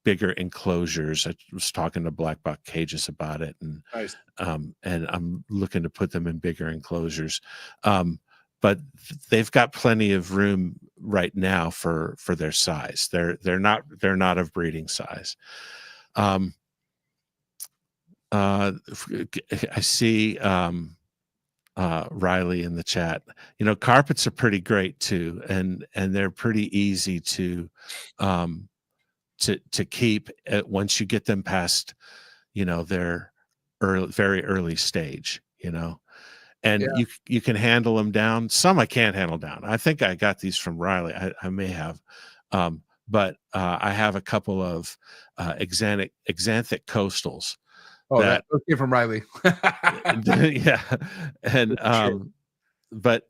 bigger enclosures. I was talking to Black Buck Cages about it, and Nice. and I'm looking to put them in bigger enclosures. But they've got plenty of room right now for their size. They're not of breeding size. I see Riley in the chat. You know, carpets are pretty great too, and they're pretty easy to keep once you get them past, you know, their very early stage. You know, and you can handle them down. Some I can't handle down. I think I got these from Riley. I may have, but I have a couple of exanthic coastals. Oh, that came from Riley. Yeah, and but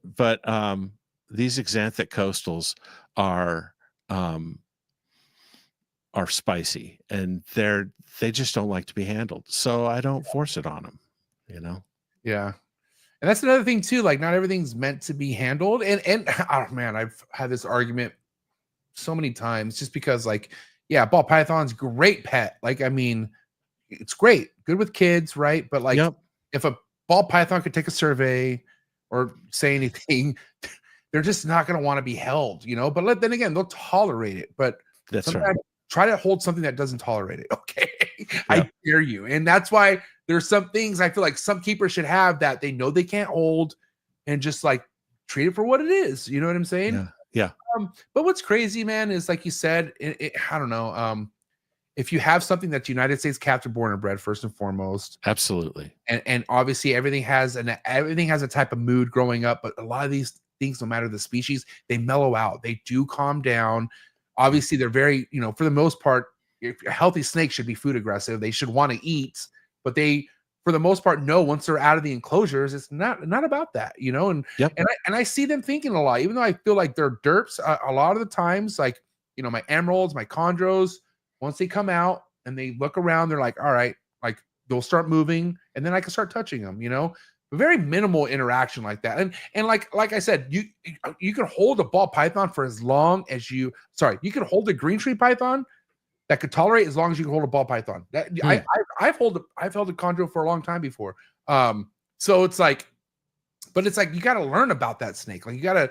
these exanthic coastals are spicy, and they just don't like to be handled. So I don't force it on them. You know. Yeah. And that's another thing too. Like, not everything's meant to be handled. And oh man, I've had this argument so many times just because, like, yeah, ball python's great pet. Like, I mean, it's great, good with kids, right? But like, if a ball python could take a survey or say anything, they're just not going to want to be held, you know. But then again, they'll tolerate it. But that's right. Try to hold something that doesn't tolerate it. Okay, I dare you. And that's why there's some things I feel like some keepers should have that they know they can't hold, and just like treat it for what it is. You know what I'm saying? Yeah. But what's crazy, man, is like you said, I don't know. If you have something that's United States captive born and bred, first and foremost, absolutely, and obviously everything has a type of mood growing up, but a lot of these things, no matter the species, they mellow out. They do calm down. Obviously, they're very, you know, for the most part, a healthy snake should be food aggressive. They should want to eat, but they, for the most part, know once they're out of the enclosures, it's not about that, you know. And I see them thinking a lot, even though I feel like they're derps a lot of the times. Like, you know, my emeralds, my chondros, once they come out and they look around, they're like, all right, like they'll start moving, and then I can start touching them, you know. Very minimal interaction like that. And like I said, you can hold a ball python for as long as you can hold a green tree python that could tolerate as long as you can hold a ball python. I've held a chondro for a long time before. So it's like, but it's like you got to learn about that snake. Like, you got to,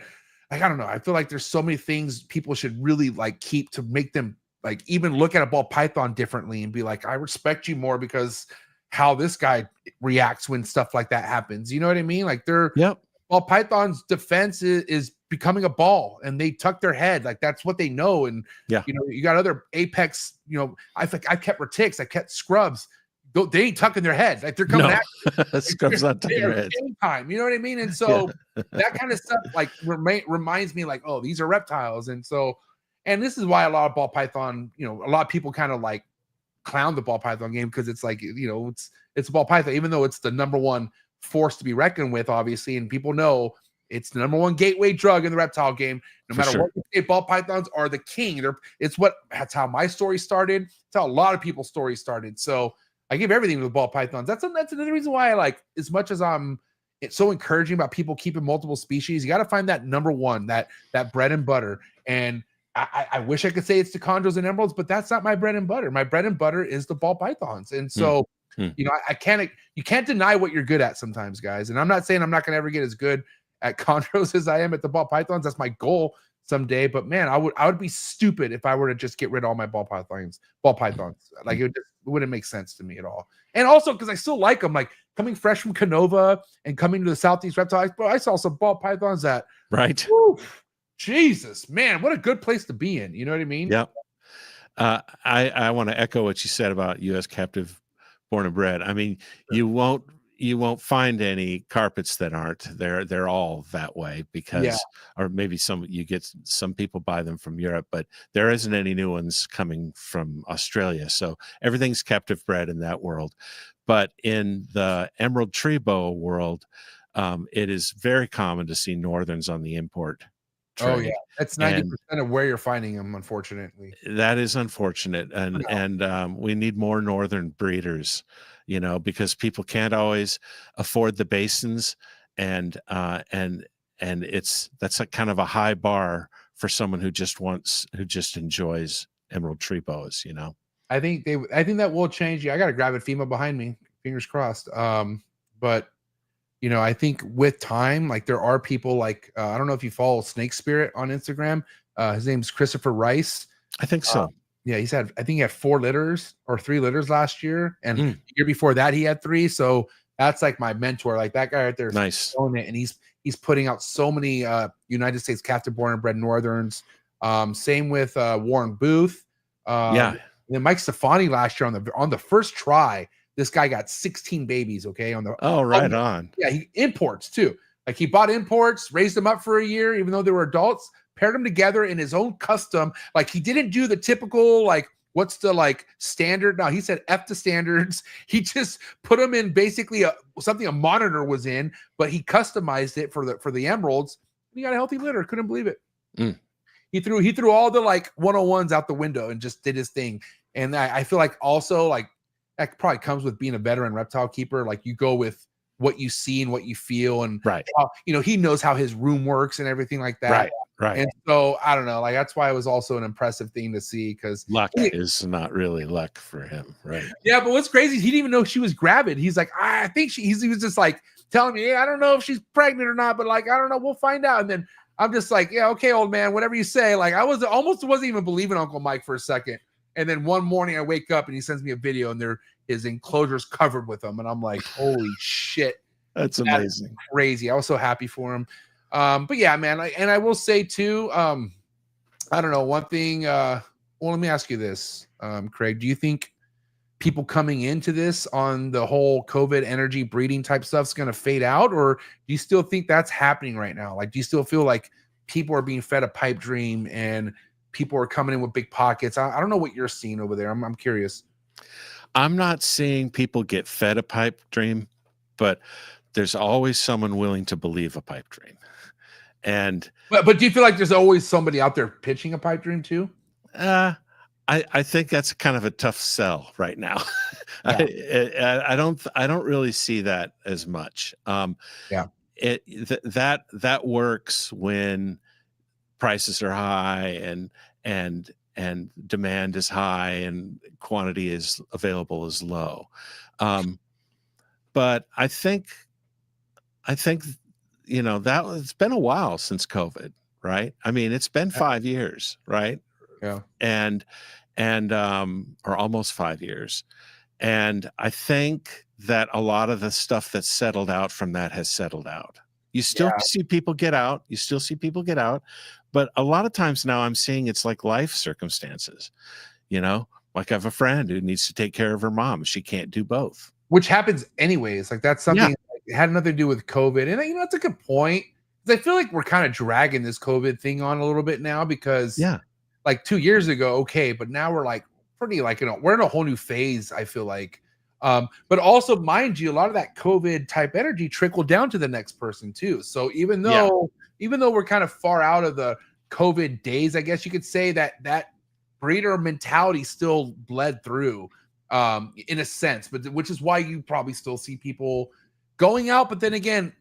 like, I don't know. I feel like there's so many things people should really like keep to make them like even look at a ball python differently and be like, I respect you more because how this guy reacts when stuff like that happens. You know what I mean? Like, ball python's defense is becoming a ball, and they tuck their head. Like, that's what they know. And you know, you got other apex, you know, I kept retics, I kept scrubs. They ain't tucking their heads. Like, they're coming at you. Scrubs not tucking their heads. Time, you know what I mean? And so that kind of stuff like reminds me like, oh, these are reptiles. And so, and this is why a lot of ball python, you know, a lot of people kind of like clown the ball python game, because it's like, you know, it's a ball python, even though it's the number one force to be reckoned with, obviously, and people know it's the number one gateway drug in the reptile game. No matter what you say, ball pythons are the king. That's how my story started. That's how a lot of people's stories started. So I give everything with ball pythons. That's another reason why I like, as much as it's so encouraging about people keeping multiple species, you got to find that number one, that bread and butter. And I wish I could say it's the chondros and emeralds, but that's not my bread and butter. My bread and butter is the ball pythons. And so, you know, you can't deny what you're good at sometimes, guys. And I'm not saying I'm not going to ever get as good at chondros as I am at the ball pythons. That's my goal someday. But man, I would be stupid if I were to just get rid of all my ball pythons. Like, it wouldn't make sense to me at all. And also because I still like them, like coming fresh from Canova and coming to the Southeast Reptile Expo, I saw some ball pythons that, whew, Jesus, man, what a good place to be in. You know what I mean? Yeah. I want to echo what you said about U.S. captive born and bred. I mean, you won't find any carpets that aren't. They're all that way because, or maybe some people buy them from Europe, but there isn't any new ones coming from Australia. So everything's captive bred in that world. But in the emerald tree boa world, it is very common to see northerns on the import Oh trade. yeah, that's And 90% of where you're finding them, unfortunately. that is unfortunate, and we need more northern breeders, you know, because people can't always afford the basins, and that's a kind of a high bar for someone who just enjoys emerald tree boas, you know. I think that will change. Yeah, I got a gravid female behind me. Fingers crossed. But you know, I think with time, like there are people like I don't know if you follow Snake Spirit on Instagram. His name's Christopher Rice. I think so. Yeah, I think he had 4 litters or 3 litters last year, and the Mm. year before that he had 3. So that's like my mentor. Like that guy right there is Nice. killing it, and he's putting out so many United States captive born and bred northerns. Same with Warren Booth. Yeah. And then Mike Stefani last year on the first try, this guy got 16 babies. Okay, Right on. Yeah, he imports too. Like he bought imports, raised them up for a year, even though they were adults, paired them together in his own custom. Like he didn't do the typical like what's the like standard. No, he said F the standards. He just put them in basically something a monitor was in, but he customized it for the emeralds. He got a healthy litter. Couldn't believe it. Mm. He threw all the like 101s out the window and just did his thing. And I feel like also like that probably comes with being a veteran reptile keeper. Like you go with what you see and what you feel, and Right. how, you know, he knows how his room works and everything like that. Right. And so I don't know, like that's why it was also an impressive thing to see, because Luck is not really luck for him, right? yeah, but what's crazy, he didn't even know she was gravid. He's like, I think he was just like telling me, hey, I don't know if she's pregnant or not, but like I don't know, we'll find out. And then I'm just like, yeah, okay, old man, whatever you say. Like I wasn't even believing Uncle Mike for a second. And then one morning I wake up and he sends me a video and his enclosure's covered with them, and I'm like, holy shit. That's amazing. Crazy. I was so happy for him. But yeah, man, I will say too, I don't know, one thing, well, let me ask you this, Craig, do you think people coming into this on the whole COVID energy breeding type stuff is going to fade out, or do you still think that's happening right now? Like, do you still feel like people are being fed a pipe dream and people are coming in with big pockets? I don't know what you're seeing over there. I'm curious. I'm not seeing people get fed a pipe dream, but there's always someone willing to believe a pipe dream. And but do you feel like there's always somebody out there pitching a pipe dream too? I think that's kind of a tough sell right now. Yeah. I don't really see that as much. Yeah. That works when prices are high and demand is high and quantity is available is low. But I think you know that it's been a while since COVID, right? I mean, it's been 5 years, right? Yeah. And or almost 5 years. And I think that a lot of the stuff that's settled out from that has settled out. You still see people get out. You still see people get out. But a lot of times now I'm seeing it's like life circumstances, you know, like I have a friend who needs to take care of her mom. She can't do both. Which happens anyways. Like that's something it had nothing to do with COVID. And you know, that's a good point. I feel like we're kind of dragging this COVID thing on a little bit now because like 2 years ago, okay, but now we're like pretty like, you know, we're in a whole new phase, I feel like. But also, mind you, a lot of that COVID type energy trickled down to the next person too. So even though we're kind of far out of the COVID days, I guess you could say that breeder mentality still bled through in a sense, but which is why you probably still see people going out. But then again,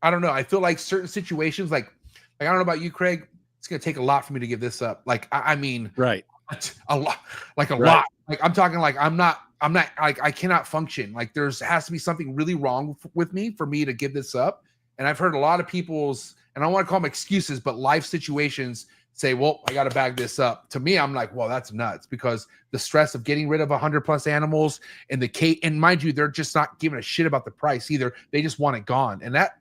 I don't know. I feel like certain situations, like I don't know about you, Craig, it's going to take a lot for me to give this up. Like, I mean, a lot, like a lot. Like I'm talking like I'm not like I cannot function. Like has to be something really wrong with me for me to give this up. And I've heard a lot of people's, and I don't want to call them excuses, but life situations say, well, I got to bag this up. To me, I'm like, well, that's nuts, because the stress of getting rid of 100+ animals and and mind you, they're just not giving a shit about the price either. They just want it gone. And that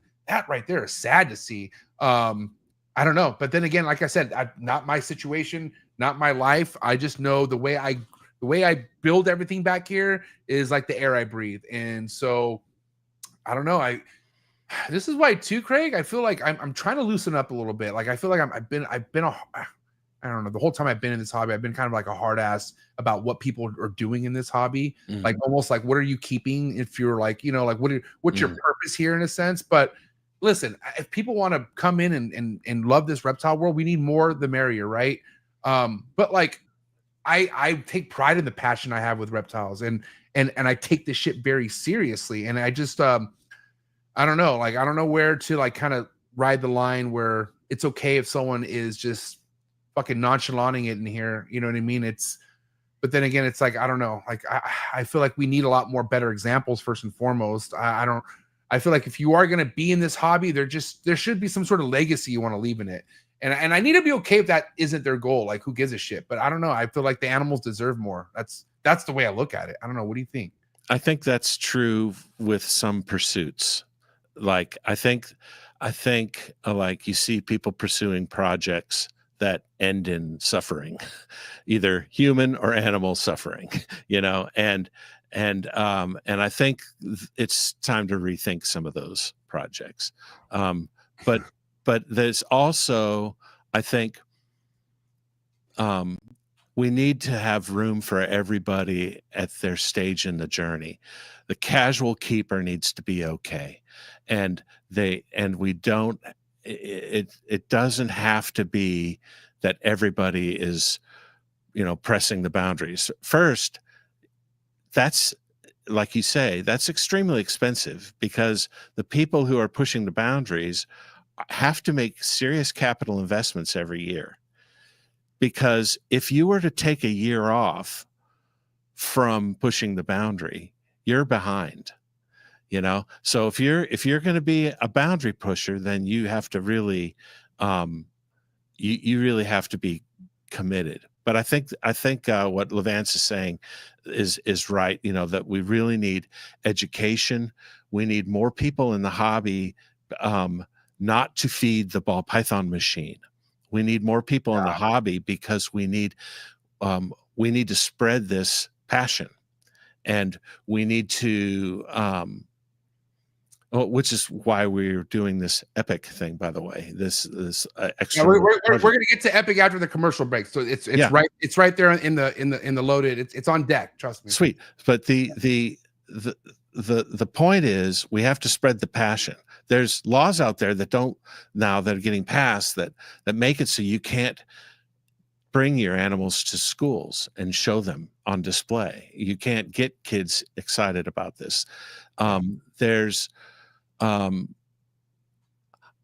right there is sad to see. I don't know. But then again, like I said, not my situation, not my life. I just know the way I build everything back here is like the air I breathe. And so I don't know. This is why too, Craig, I feel like I'm trying to loosen up a little bit. Like I feel like I've been I don't know, the whole time I've been in this hobby, I've been kind of like a hard ass about what people are doing in this hobby. Like almost like, what are you keeping if you're like, you know, like what's your purpose here in a sense? But listen, if people want to come in and love this reptile world, we need more the merrier, right? But like I take pride in the passion I have with reptiles, and I take this shit very seriously. And I just I don't know, like I don't know where to like kind of ride the line where it's okay if someone is just fucking nonchalanting it in here, you know what I mean? But then again, it's like I don't know, like I feel like we need a lot more better examples first and foremost. I feel like if you are going to be in this hobby, there should be some sort of legacy you want to leave in it. And I need to be okay if that isn't their goal. Like, who gives a shit? But I don't know. I feel like the animals deserve more. That's the way I look at it. I don't know. What do you think? I think that's true with some pursuits. Like, I think like you see people pursuing projects that end in suffering, either human or animal suffering, you know, and I think it's time to rethink some of those projects. But there's also, I think, we need to have room for everybody at their stage in the journey. The casual keeper needs to be okay, and we don't. It doesn't have to be that everybody is, you know, pressing the boundaries. First, that's, like you say, that's extremely expensive, because the people who are pushing the boundaries have to make serious capital investments every year. Because if you were to take a year off from pushing the boundary, you're behind, you know? So if you're going to be a boundary pusher, then you have to really, you really have to be committed. But I think what Levance is saying is right. You know, that we really need education. We need more people in the hobby, not to feed the ball python machine. We need more people in the hobby because we need to spread this passion, and we need to, which is why we're doing this Epic thing, by the way. This extra. Yeah, we're going to get to Epic after the commercial break, so it's right there in the loaded. It's on deck. Trust me. Sweet, but the point is we have to spread the passion. There's laws out there that are getting passed that make it so you can't bring your animals to schools and show them on display. You can't get kids excited about this. I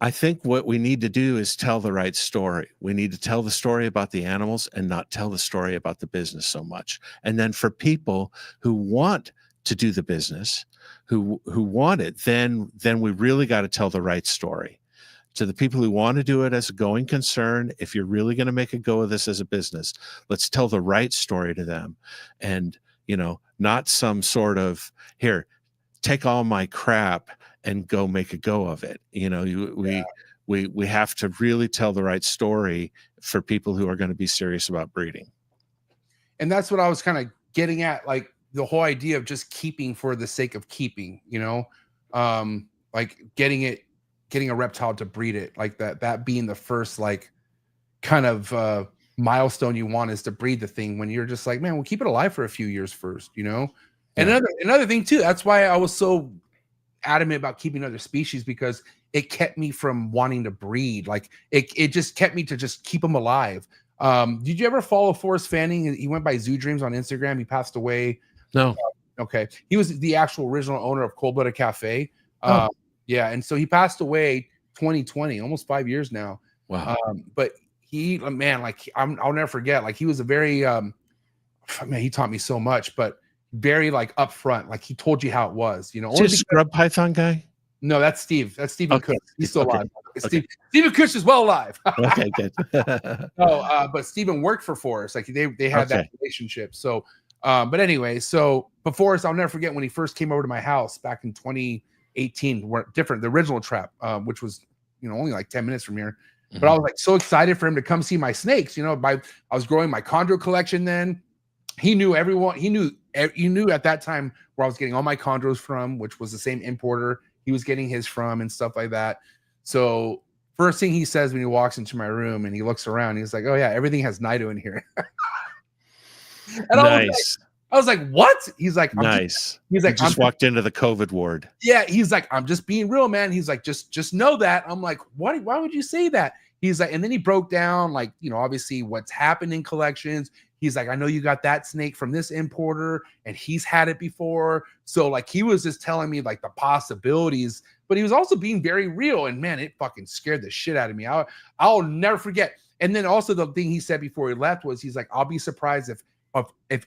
think what we need to do is tell the right story. We need to tell the story about the animals and not tell the story about the business so much. And then for people who want to do the business, who want it, then we really got to tell the right story. To the people who want to do it as a going concern, if you're really going to make a go of this as a business, let's tell the right story to them. And, you know, not some sort of, here, take all my crap and go make a go of it. You know, we have to really tell the right story for people who are going to be serious about breeding. And that's what I was kind of getting at, like the whole idea of just keeping for the sake of keeping, you know, like getting a reptile to breed it, like that being the first, like, kind of milestone you want is to breed the thing, when you're just like, man, we'll keep it alive for a few years first, you know? And another thing too, that's why I was so adamant about keeping other species, because it kept me from wanting to breed. Like it just kept me to just keep them alive. Did you ever follow Forrest Fanning? He went by Zoo Dreams on Instagram. He passed away. No. Okay. He was the actual original owner of Cold Blooded Cafe. Yeah. And so he passed away 2020, almost 5 years now. Wow. But he, man, like I'll never forget, like he was a very, man, he taught me so much, but very like upfront. Like he told you how it was, you know. Is Scrub Python guy? No, that's Steve. That's Stephen Okay. Kush. He's still alive. Okay. Stephen Kush is well alive. Okay, good. No, but Stephen worked for Forrest. Like they had that relationship. So, but anyway, so but Forrest, I'll never forget when he first came over to my house back in 2018. We're different. The original trap, which was, you know, only like 10 minutes from here. But I was like so excited for him to come see my snakes. You know, I was growing my chondro collection then. He knew everyone. He knew at that time where I was getting all my chondros from, which was the same importer he was getting his from and stuff like that. So first thing he says when he walks into my room and he looks around, he's like, "Oh yeah, everything has Nido in here." And nice. I was like, what? He's like, nice. He's like, you just walked into the COVID ward. Yeah. He's like, I'm just being real, man. He's like, just know that. I'm like, what? Why would you say that? He's like, and then he broke down, like, you know, obviously what's happened in collections. He's like, I know you got that snake from this importer and he's had it before. So like, he was just telling me like the possibilities, but he was also being very real. And man, it fucking scared the shit out of me. I'll never forget. And then also the thing he said before he left was, he's like, I'll be surprised if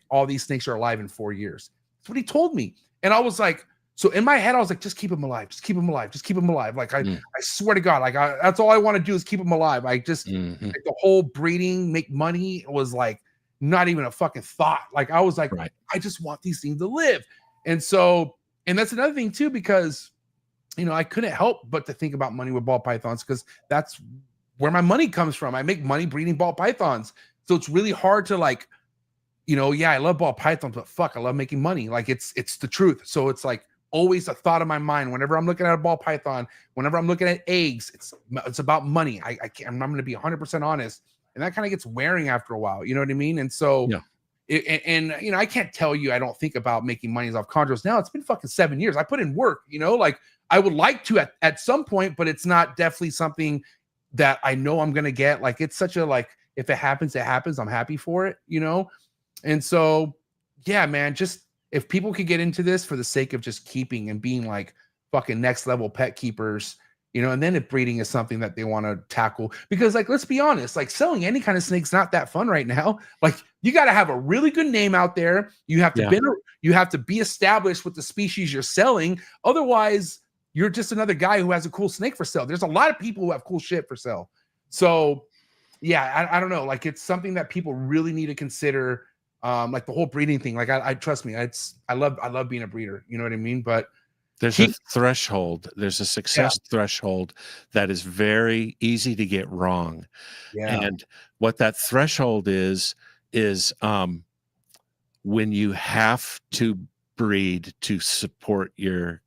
all these snakes are alive in 4 years. That's what he told me. And I was like, so in my head, I was like, just keep him alive. Just keep him alive. Just keep him alive. Like, I swear to God, like, that's all I want to do is keep him alive. I just, like, the whole breeding, make money was like, not even a fucking thought. Like, I was like, I just want these things to live. And so, and that's another thing too, because, you know, I couldn't help but to think about money with ball pythons, because that's where my money comes from. I make money breeding ball pythons. So it's really hard to like, you know, yeah, I love ball pythons, but fuck, I love making money. Like, it's the truth. So it's like always a thought in my mind whenever I'm looking at a ball python, whenever I'm looking at eggs, it's about money. I'm going to be 100% honest. And that kind of gets wearing after a while. You know what I mean? And so, and you know, I can't tell you I don't think about making money off chondros now. It's been fucking 7 years. I put in work, you know, like I would like to at some point, but it's not definitely something that I know I'm going to get. Like, it's such a, like, if it happens, it happens. I'm happy for it, you know? And so, yeah, man, just if people could get into this for the sake of just keeping and being like fucking next level pet keepers, you know, and then if breeding is something that they want to tackle, because like, let's be honest, like selling any kind of snake's not that fun right now. Like, you got to have a really good name out there. You have to you have to be established with the species you're selling. Otherwise, you're just another guy who has a cool snake for sale. There's a lot of people who have cool shit for sale. So yeah, I don't know. Like, it's something that people really need to consider. Like the whole breeding thing. Like, I trust me, I love being a breeder. You know what I mean? But there's a threshold. There's a success threshold that is very easy to get wrong. Yeah. And what that threshold is when you have to breed to support you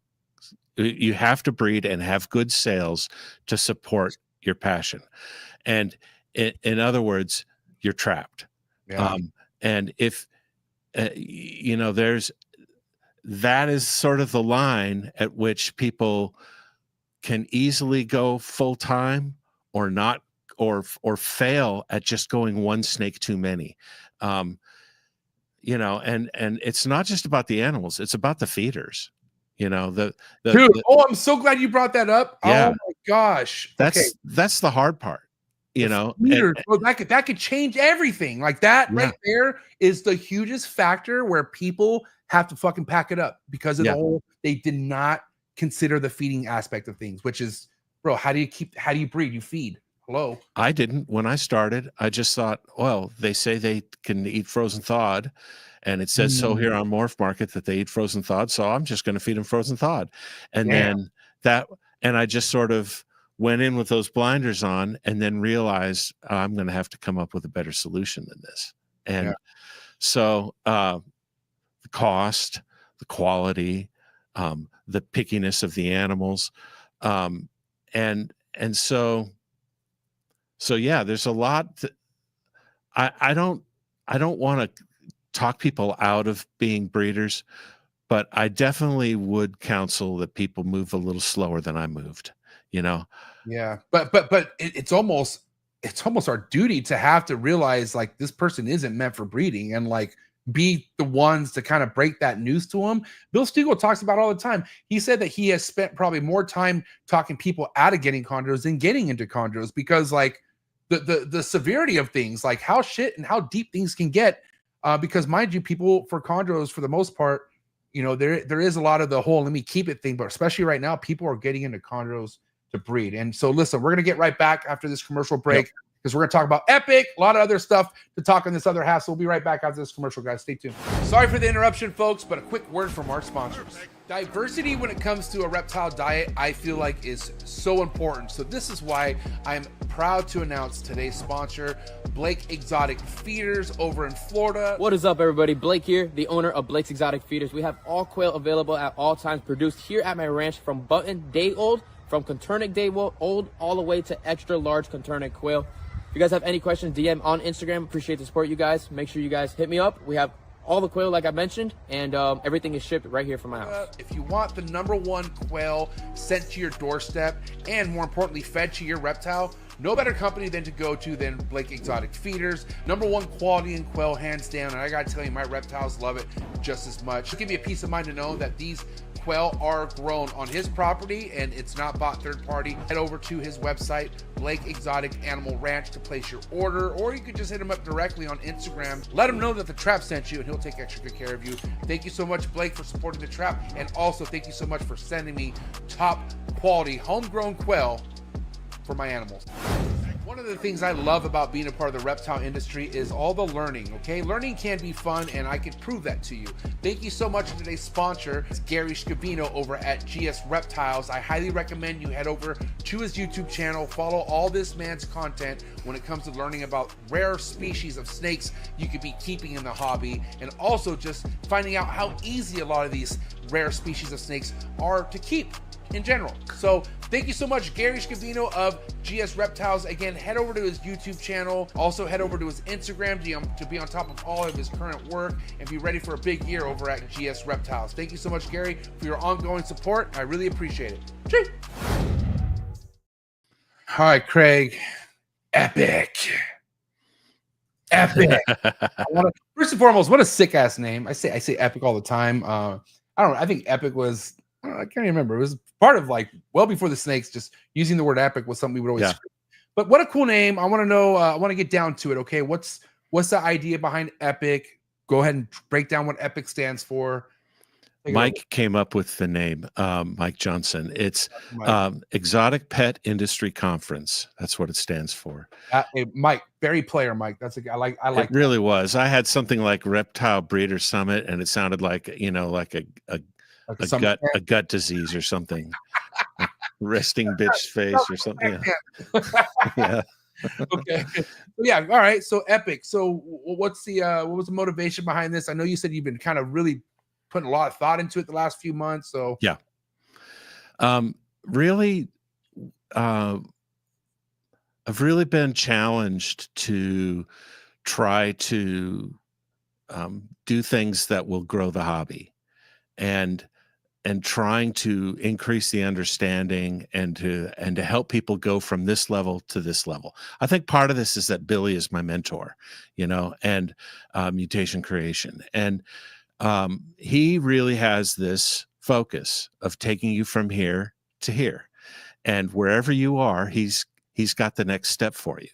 have to breed and have good sales to support your passion. And in other words, you're trapped. Yeah. And if, you know, that is sort of the line at which people can easily go full time or not, or fail at just going one snake too many. You know, and it's not just about the animals, it's about the feeders. You know, dude, I'm so glad you brought that up. Yeah. Oh my gosh. That's the hard part. You know, that could change everything. Like that right there is the hugest factor where people have to fucking pack it up because of the whole, they did not consider the feeding aspect of things, which is, bro, how do you breed? You feed. Hello. I didn't. When I started, I just thought, well, they say they can eat frozen thawed, and it says so here on MORPH Market that they eat frozen thawed, so I'm just going to feed them frozen thawed. And then I just sort of went in with those blinders on, and then realized I'm going to have to come up with a better solution than this. And so the cost, the quality, the pickiness of the animals, and so yeah, there's a lot that I don't want to talk people out of being breeders, but I definitely would counsel that people move a little slower than I moved. You know? Yeah. But it's almost our duty to have to realize like this person isn't meant for breeding, and like be the ones to kind of break that news to them. Bill Stiegel talks about all the time. He said that he has spent probably more time talking people out of getting chondros than getting into chondros, because like the severity of things, like how shit and how deep things can get. Because mind you, people for chondros, for the most part, you know, there is a lot of the whole let me keep it thing, but especially right now, people are getting into chondros to breed. And so listen, we're going to get right back after this commercial break, because we're going to talk about Epic, a lot of other stuff to talk on this other half. So we'll be right back after this commercial, guys. Stay tuned. Sorry for the interruption, folks, but a quick word from our sponsors. Diversity when it comes to a reptile diet, I feel like is so important. So this is why I'm proud to announce today's sponsor, Blake Exotic Feeders over in Florida. What is up, everybody? Blake here, the owner of Blake's Exotic Feeders. We have all quail available at all times, produced here at my ranch, from button day old, from Coturnic day old, all the way to extra large Coturnic quail. If you guys have any questions, DM on Instagram. Appreciate the support, you guys. Make sure you guys hit me up. We have all the quail like I mentioned, and everything is shipped right here from my house. If you want the #1 quail sent to your doorstep and more importantly fed to your reptile, no better company than to go to than Blake Exotic Feeders. #1 quality in quail, hands down. And I gotta tell you, my reptiles love it just as much. It'll give you a peace of mind to know that these quail are grown on his property and it's not bought third party. Head over to his website, Blake Exotic Animal Ranch, to place your order, or you could just hit him up directly on Instagram. Let him know that the Trap sent you and he'll take extra good care of you. Thank you so much, Blake, for supporting the Trap, and also thank you so much for sending me top quality homegrown quail for my animals. One of the things I love about being a part of the reptile industry is all the learning, okay? Learning can be fun, and I can prove that to you. Thank you so much to today's sponsor, it's Gary Scavino over at GS Reptiles. I highly recommend you head over to his YouTube channel, follow all this man's content when it comes to learning about rare species of snakes you could be keeping in the hobby, and also just finding out how easy a lot of these rare species of snakes are to keep in general. So thank you so much, Gary Scavino of GS Reptiles. Again, head over to his YouTube channel. Also head over to his Instagram to be on top of all of his current work and be ready for a big year over at GS Reptiles. Thank you so much, Gary, for your ongoing support. I really appreciate it. Choo! All right, Craig. Epic. First and foremost, what a sick ass name. I say Epic all the time. I don't know. I think Epic was, I can't remember. It was part of like well before the snakes. Just using the word epic was something we would always. Yeah. But what a cool name! I want to know. I want to get down to it. Okay, what's the idea behind Epic? Go ahead and break down what Epic stands for. Mike came up with the name. Mike Johnson. It's Exotic Pet Industry Conference. That's what it stands for. Mike, very player, Mike. That's I like. It really was. I had something like Reptile Breeder Summit, and it sounded like like a gut disease or something. Resting bitch face or something. Yeah. Okay. Yeah. All right. So Epic. So what was the motivation behind this? I know you said you've been kind of really putting a lot of thought into it the last few months. So yeah. Really, I've really been challenged to try to do things that will grow the hobby, and trying to increase the understanding and to help people go from this level to this level. I think part of this is that Billy is my mentor, and Mutation Creation. And he really has this focus of taking you from here to here. And wherever you are, he's got the next step for you.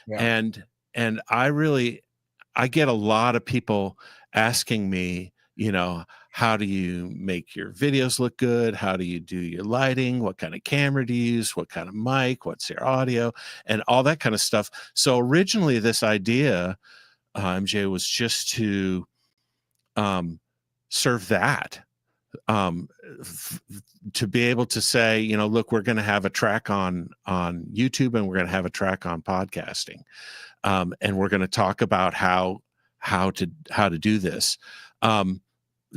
Yeah. And I get a lot of people asking me, how do you make your videos look good? How do you do your lighting? What kind of camera do you use? What kind of mic? What's your audio? And all that kind of stuff. So originally this idea, MJ, was just to serve that, to be able to say, look, we're going to have a track on YouTube and we're going to have a track on podcasting. And we're going to talk about how to do this.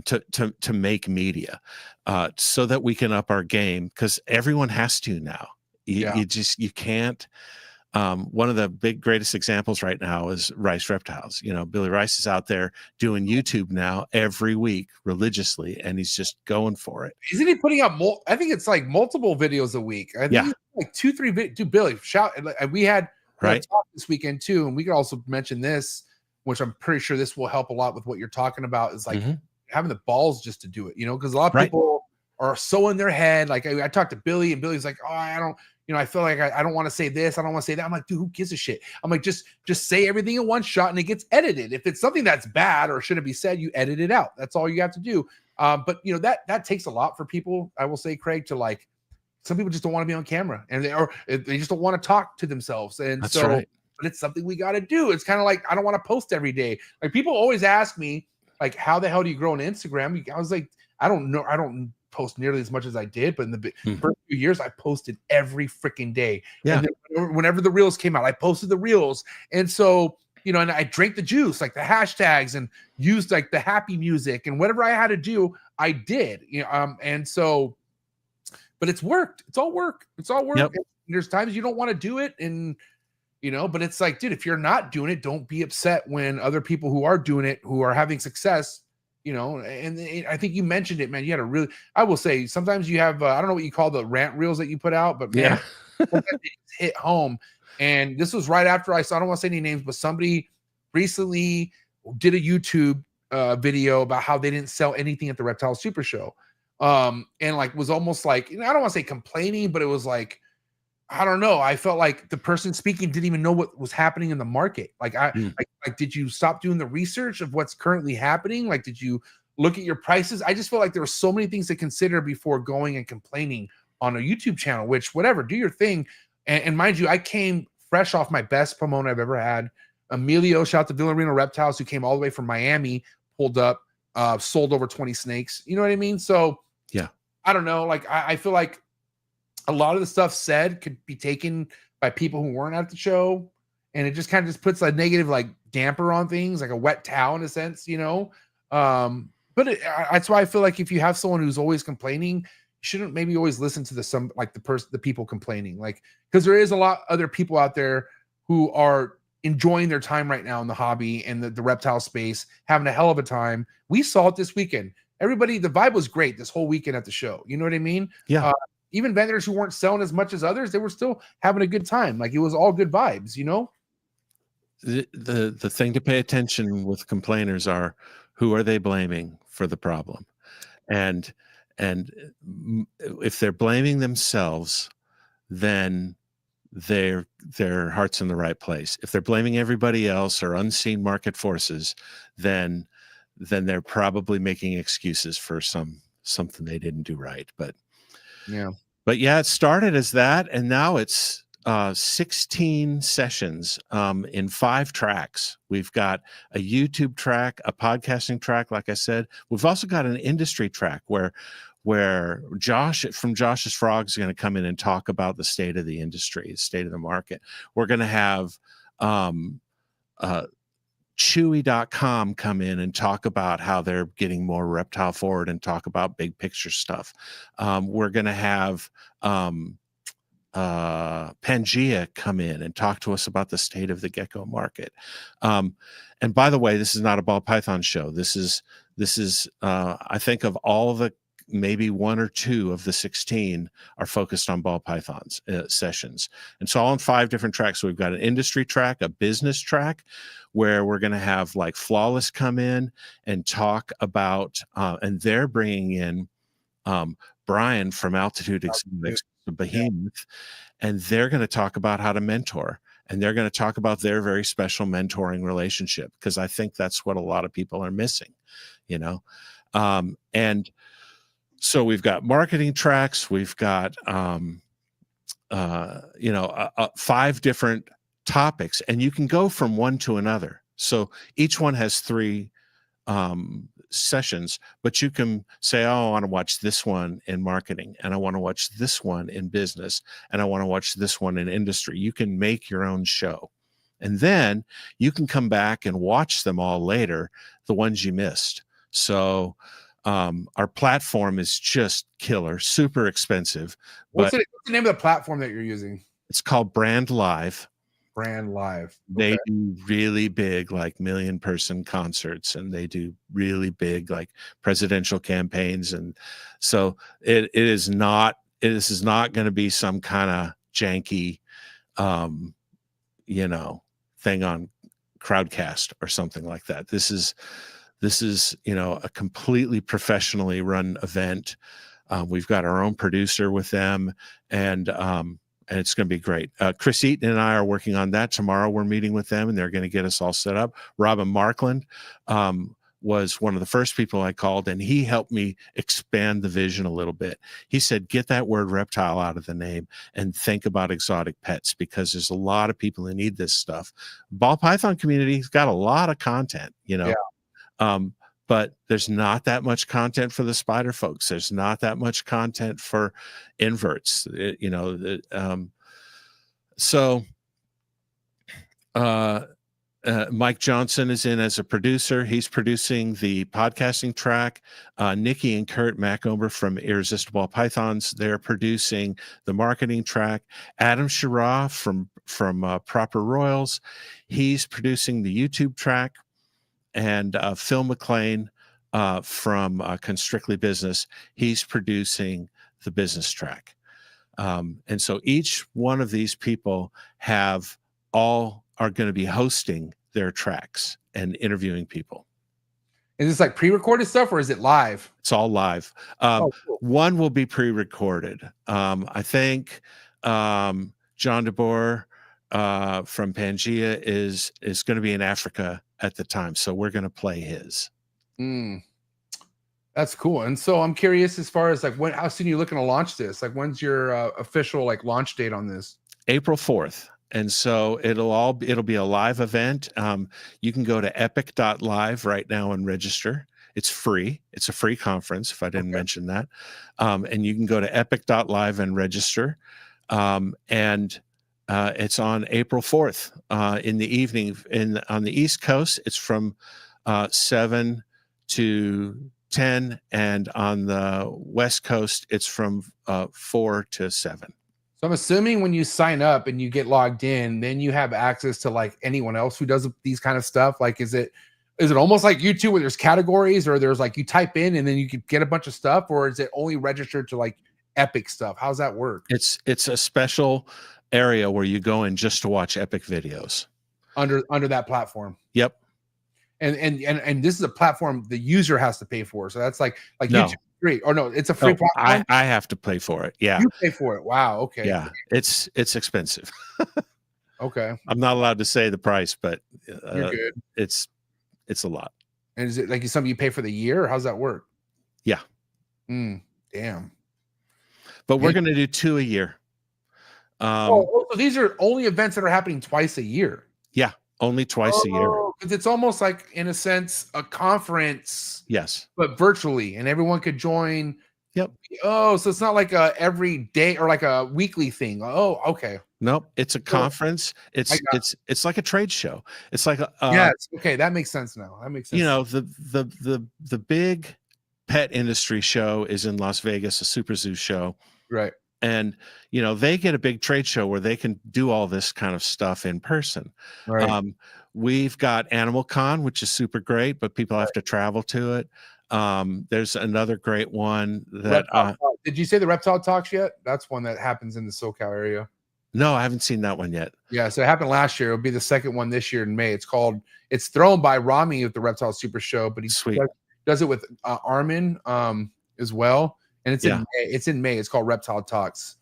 To make media, so that we can up our game, because everyone has to now. You can't. One of the greatest examples right now is Rice Reptiles. Billy Rice is out there doing YouTube now every week religiously, and he's just going for it. Isn't he putting out I think it's like multiple videos a week. I think it's like 2-3 videos. Dude, Billy, shout! We had a talk this weekend too, and we could also mention this, which I'm pretty sure this will help a lot with what you're talking about. Is like. Having the balls just to do it, because a lot of people are so in their head. Like I talked to Billy, and Billy's like, oh, I don't, I feel like I don't want to say this. I don't want to say that. I'm like, dude, who gives a shit? I'm like, just say everything in one shot and it gets edited. If it's something that's bad or shouldn't be said, you edit it out. That's all you have to do. But that takes a lot for people. I will say, Craig, to like, some people just don't want to be on camera, and they just don't want to talk to themselves. And that's so, right. But it's something we got to do. It's kind of like, I don't want to post every day. Like people always ask me, like, how the hell do you grow on Instagram? I was like, I don't know. I don't post nearly as much as I did, but in the first few years, I posted every freaking day. Yeah. And then whenever the reels came out, I posted the reels. And so, and I drank the juice, like the hashtags, and used like the happy music, and whatever I had to do, I did. And so, but it's worked. It's all work. It's all work. Yep. There's times you don't want to do it, and but it's like, dude, if you're not doing it, don't be upset when other people who are doing it, who are having success, and I think you mentioned it, man. You had a really, I will say, sometimes you have, I don't know what you call the rant reels that you put out, but man, sometimes they hit home. And this was right after I don't want to say any names, but somebody recently did a YouTube video about how they didn't sell anything at the Reptile Super Show. And like was almost like, I don't want to say complaining, but it was like, I don't know. I felt like the person speaking didn't even know what was happening in the market. Like, like, did you stop doing the research of what's currently happening? Like, did you look at your prices? I just feel like there were so many things to consider before going and complaining on a YouTube channel, which whatever, do your thing. And mind you, I came fresh off my best promoter I've ever had. Emilio, shout out to Villarino Reptiles, who came all the way from Miami, pulled up, sold over 20 snakes. You know what I mean? So yeah, I don't know. Like, I feel like a lot of the stuff said could be taken by people who weren't at the show, and it just kind of just puts a negative like damper on things, like a wet towel in a sense, but that's why I feel like if you have someone who's always complaining, you shouldn't maybe always listen to the people complaining, like, because there is a lot other people out there who are enjoying their time right now in the hobby and the reptile space, having a hell of a time. We saw it this weekend. Everybody, the vibe was great this whole weekend at the show. You know what I mean? Yeah. Even vendors who weren't selling as much as others, they were still having a good time. Like, it was all good vibes, The thing to pay attention with complainers are, who are they blaming for the problem? And if they're blaming themselves, then their heart's in the right place. If they're blaming everybody else or unseen market forces, then they're probably making excuses for something they didn't do right. But yeah, it started as that, and now it's 16 sessions in 5 tracks. We've got a YouTube track, a podcasting track, like I said. We've also got an industry track where Josh from Josh's Frogs is going to come in and talk about the state of the industry, the state of the market. We're going to have Chewy.com come in and talk about how they're getting more reptile forward and talk about big picture stuff. We're going to have Pangea come in and talk to us about the state of the gecko market. And by the way, this is not a ball python show. This is I think of all of the, maybe 1 or 2 of the 16 are focused on ball pythons sessions. And so all in 5 different tracks. So we've got an industry track, a business track, where we're going to have like Flawless come in and talk about, and they're bringing in Brian from Altitude Exotics, the Behemoth, and they're going to talk about how to mentor. And they're going to talk about their very special mentoring relationship, because I think that's what a lot of people are missing, and so we've got marketing tracks. We've got, 5 different topics, and you can go from one to another. So each one has 3 sessions, but you can say, oh, I want to watch this one in marketing, and I want to watch this one in business, and I want to watch this one in industry. You can make your own show, and then you can come back and watch them all later, the ones you missed. So our platform is just killer, super expensive. What's the name of the platform that you're using? It's called Brand Live. Brand Live. Okay. They do really big, like 1,000,000-person concerts, and they do really big, like presidential campaigns. And so this is not going to be some kind of janky, thing on Crowdcast or something like that. This is a completely professionally run event. We've got our own producer with them, and it's going to be great. Chris Eaton and I are working on that. Tomorrow we're meeting with them, and they're going to get us all set up. Robin Markland was one of the first people I called, and he helped me expand the vision a little bit. He said, get that word reptile out of the name and think about exotic pets, because there's a lot of people who need this stuff. Ball python community's got a lot of content, Yeah. But there's not that much content for the spider folks. There's not that much content for inverts, So Mike Johnson is in as a producer. He's producing the podcasting track. Nikki and Kurt Macomber from Irresistible Pythons, they're producing the marketing track. Adam Shira from Proper Royals, he's producing the YouTube track. And Phil McLean from Constrictly Business, he's producing the business track. And so each one of these people are going to be hosting their tracks and interviewing people. Is this like pre-recorded stuff or is it live? It's all live. Cool. One will be pre-recorded. I think John DeBoer from Pangea is going to be in Africa at the time, so we're going to play his. That's cool. And so I'm curious as far as like how soon are you looking to launch this? Like when's your official like launch date on this? April 4th. And so it'll be a live event. You can go to epic.live right now and register. It's free. It's a free conference, if I didn't mention that. And you can go to epic.live and register. And it's on April 4th in the evening. On the East Coast, it's from 7 to 10. And on the West Coast, it's from 4 to 7. So I'm assuming when you sign up and you get logged in, then you have access to like anyone else who does these kind of stuff. Like, is it almost like YouTube where there's categories, or there's like you type in and then you can get a bunch of stuff, or is it only registered to like Epic stuff? How's that work? It's a special area where you go in just to watch Epic videos under that platform. Yep. And this is a platform the user has to pay for. So that's like no. YouTube free, or no, it's a free platform. I have to pay for it. Yeah. You pay for it. Wow. Okay. Yeah. It's expensive. Okay. I'm not allowed to say the price, but you're good. It's a lot. And is it like something you pay for the year, or how's that work? Yeah. Damn. But we're going to do 2 a year. So these are only events that are happening twice a year. Yeah. Only twice a year. Because it's almost like, in a sense, a conference. Yes. But virtually, and everyone could join. Yep. Oh, so it's not like a every day or like a weekly thing. Oh, okay. Nope. It's a conference. It's like a trade show. It's like yes. Okay, that makes sense now. That makes sense. You know, the big pet industry show is in Las Vegas, a Super Zoo show. Right. And, you know, they get a big trade show where they can do all this kind of stuff in person. Right. We've got Animal Con, which is super great, but people have to travel to it. There's another great one that did you say the Reptile Talks yet? That's one that happens in the SoCal area. No, I haven't seen that one yet. Yeah, so it happened last year. It'll be the second one this year in May. It's thrown by Rami at the Reptile Super Show, but he does it with Armin as well. And it's in May. It's in May. It's called Reptile Talks.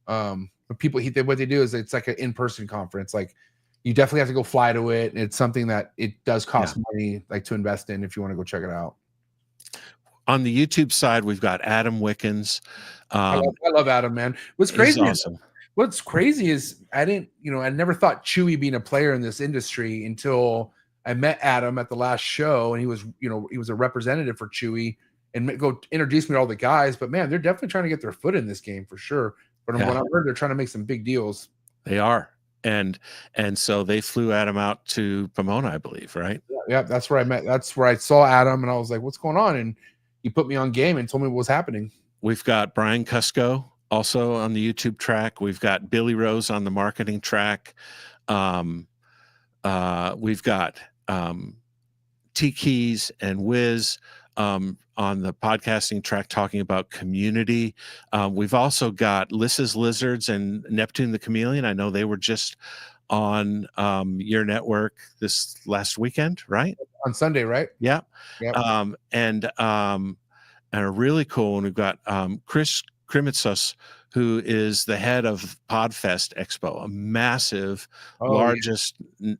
But what they do is it's like an in-person conference. Like, you definitely have to go fly to it. And it's something that it does cost money, like, to invest in if you want to go check it out. On the YouTube side, we've got Adam Wickens. I love Adam, man. What's crazy? Awesome. What's crazy is I never thought Chewy being a player in this industry until I met Adam at the last show, and he was a representative for Chewy and introduced me to all the guys. But man, they're definitely trying to get their foot in this game for sure. But when I heard, they're trying to make some big deals. They are. And so they flew Adam out to Pomona, I believe, right? Yeah, that's where I met. That's where I saw Adam, and I was like, "What's going on?" And he put me on game and told me what was happening. We've got Brian Cusco also on the YouTube track. We've got Billy Rose on the marketing track. We've got T Keys and Wiz on the podcasting track talking about community. We've also got Lissa's Lizards and Neptune the Chameleon. I know they were just on your network this last weekend, right? On Sunday, right? Yeah. Yep. And a really cool one. We've got Chris Krimitsos, who is the head of Podfest Expo, a massive, largest,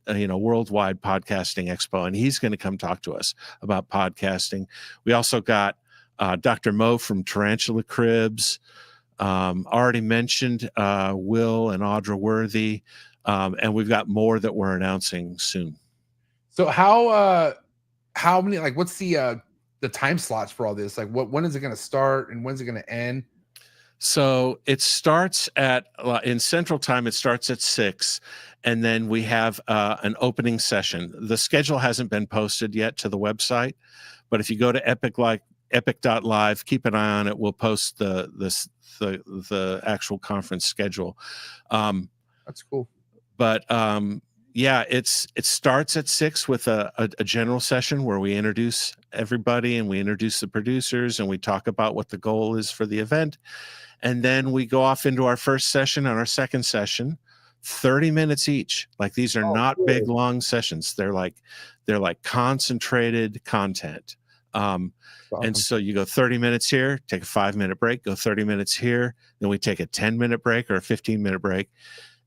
worldwide podcasting expo. And he's going to come talk to us about podcasting. We also got Dr. Mo from Tarantula Cribs. Already mentioned Will and Audra Worthy. And we've got more that we're announcing soon. So how many, what's the time slots for all this? Like when is it going to start and when's it going to end? So it starts at in Central Time. It starts at 6, and then we have an opening session. The schedule hasn't been posted yet to the website, but if you go to epic.live, keep an eye on it. We'll post the actual conference schedule. That's cool. But yeah, it starts at 6 with a general session where we introduce everybody and we introduce the producers and we talk about what the goal is for the event. And then we go off into our first session and our second session, 30 minutes each. Like, these are not big, long sessions. They're like concentrated content. Awesome. And so you go 30 minutes here, take a 5-minute break, go 30 minutes here. Then we take a 10-minute break or a 15-minute break.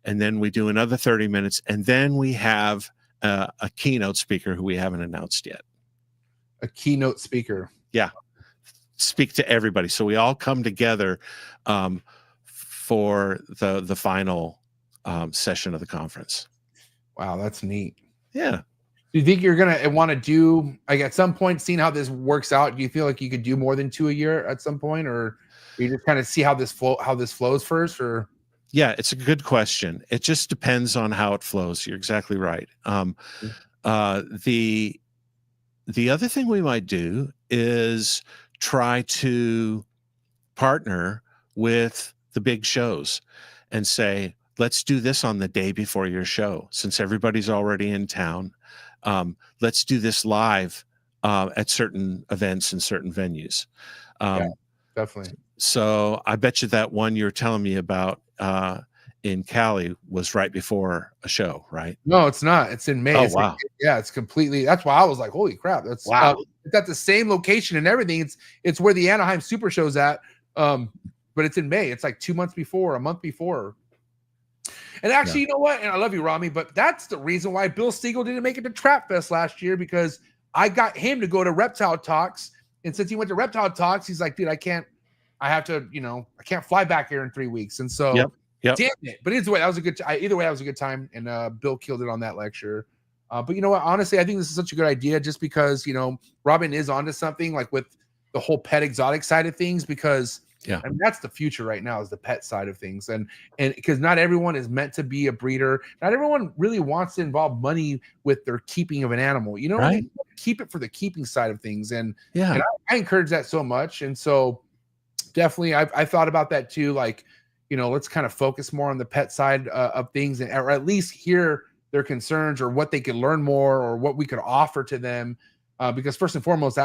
And then we do another 30 minutes. And then we have a keynote speaker who we haven't announced yet. A keynote speaker. Yeah. Speak to everybody. So we all come together for the final session of the conference. Wow, that's neat. Yeah. Do you think you're gonna want to do, like, at some point, seeing how this works out? Do you feel like you could do more than 2 a year at some point, or you just kind of see how this flows first? Or yeah, it's a good question. It just depends on how it flows. You're exactly right. The other thing we might do is try to partner with the big shows and say, let's do this on the day before your show, since everybody's already in town. Let's do this live at certain events and certain venues. Yeah, definitely. So I bet you that one you're telling me about in Cali was right before a show, right? No, it's not. It's in May. Oh, it's wow. Like, yeah, it's completely. That's why I was like, holy crap. That's wow. It's at the same location and everything. It's where the Anaheim Super Show's at. But it's in May. It's like 2 months before, a month before. And actually, you know what? And I love you, Rami, but that's the reason why Bill Siegel didn't make it to Trap Fest last year, because I got him to go to Reptile Talks. And since he went to Reptile Talks, he's like, dude, I can't fly back here in 3 weeks. And so, Yep. damn it. But either way, that was a good time. And Bill killed it on that lecture. But you know what? Honestly, I think this is such a good idea, just because, Robin is onto something, like with the whole pet exotic side of things, because I mean, that's the future right now, is the pet side of things. And because not everyone is meant to be a breeder. Not everyone really wants to involve money with their keeping of an animal. Right. Keep it for the keeping side of things. And I encourage that so much. And so definitely I thought about that too. Like, let's kind of focus more on the pet side of things, or at least hear their concerns, or what they could learn more, or what we could offer to them. Because first and foremost,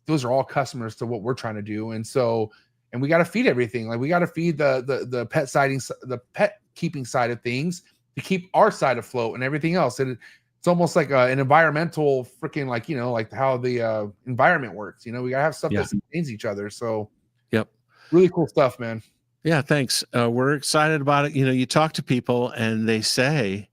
those are all customers to what we're trying to do. And so, and we got to feed everything. Like, we got to feed the pet the pet keeping side of things to keep our side afloat and everything else. And it's almost like an environmental freaking, like how the environment works. We gotta have stuff that sustains each other. So, really cool stuff, man. Yeah, thanks. We're excited about it. You talk to people and they say,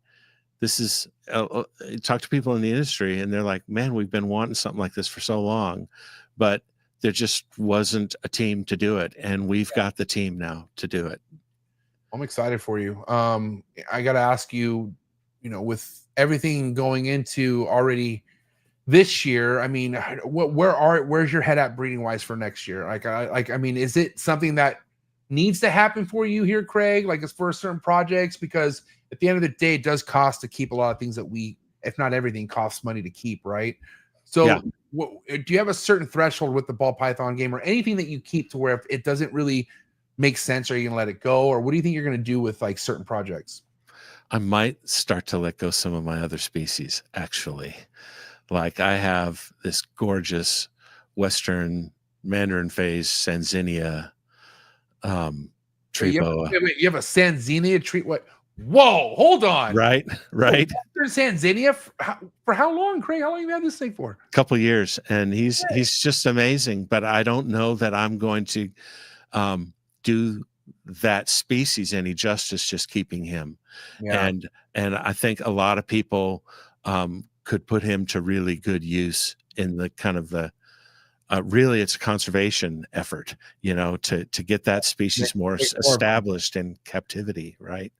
this is, talk to people in the industry and they're like, man, we've been wanting something like this for so long, but there just wasn't a team to do it. And we've got the team now to do it. I'm excited for you. I got to ask you, with everything going into already this year, I mean, where's your head at breeding wise for next year? I mean, is it something that needs to happen for you here, Craig? Like, as for certain projects, because at the end of the day, it does cost to keep a lot of things that if not everything, costs money to keep, right? So do you have a certain threshold with the ball python game, or anything that you keep to where if it doesn't really make sense, are you gonna let it go? Or what do you think you're gonna do with like certain projects? I might start to let go some of my other species, actually. Like, I have this gorgeous Western Mandarin phase Sanzinia tree boa. You have a Sanzinia tree? What? Whoa, hold on. Right. Sanzinia for how long, Craig? How long have you had this thing for? A couple of years, and he's just amazing. But I don't know that I'm going to do that species any justice just keeping him. And I think a lot of people could put him to really good use in the kind of the really, it's a conservation effort, to get that species more established in captivity, right?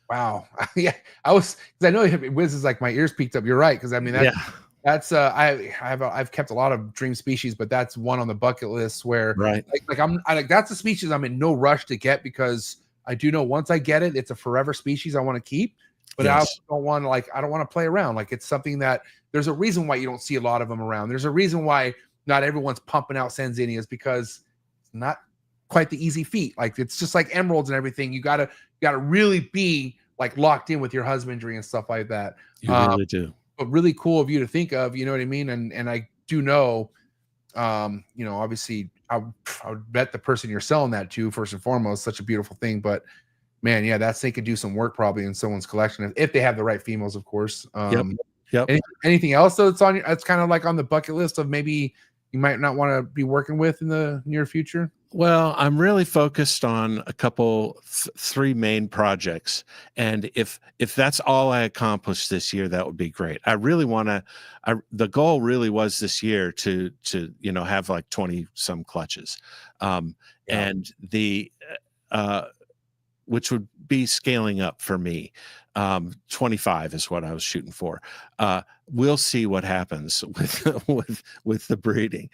Wow. Yeah, I know Wiz is like, my ears peaked up. You're right, because I mean, That's I've kept a lot of dream species, but that's one on the bucket list where Right. like that's a species I'm in no rush to get, because I do know once I get it, it's a forever species I want to keep. But I also don't want to I don't want to play around. Like, it's something that there's a reason why you don't see a lot of them around. There's a reason why not everyone's pumping out Sanzinias, because it's not quite the easy feat. Like, it's just like emeralds and everything. You gotta really be like locked in with your husbandry and stuff like that. You really do. But really cool of you to think of, you know what I mean? And I do know, you know, obviously I would bet the person you're selling that to, first and foremost, such a beautiful thing. But man, yeah, that thing could do some work probably in someone's collection if they have the right females, of course. Yep. Anything else that's on that's kind of like on the bucket list of maybe you might not want to be working with in the near future? Well, I'm really focused on a couple, three main projects. And if that's all I accomplished this year, that would be great. I really want to, the goal really was this year to, you know, have like 20 some clutches. And the, which would be scaling up for me. 25 is what I was shooting for. We'll see what happens with the breeding.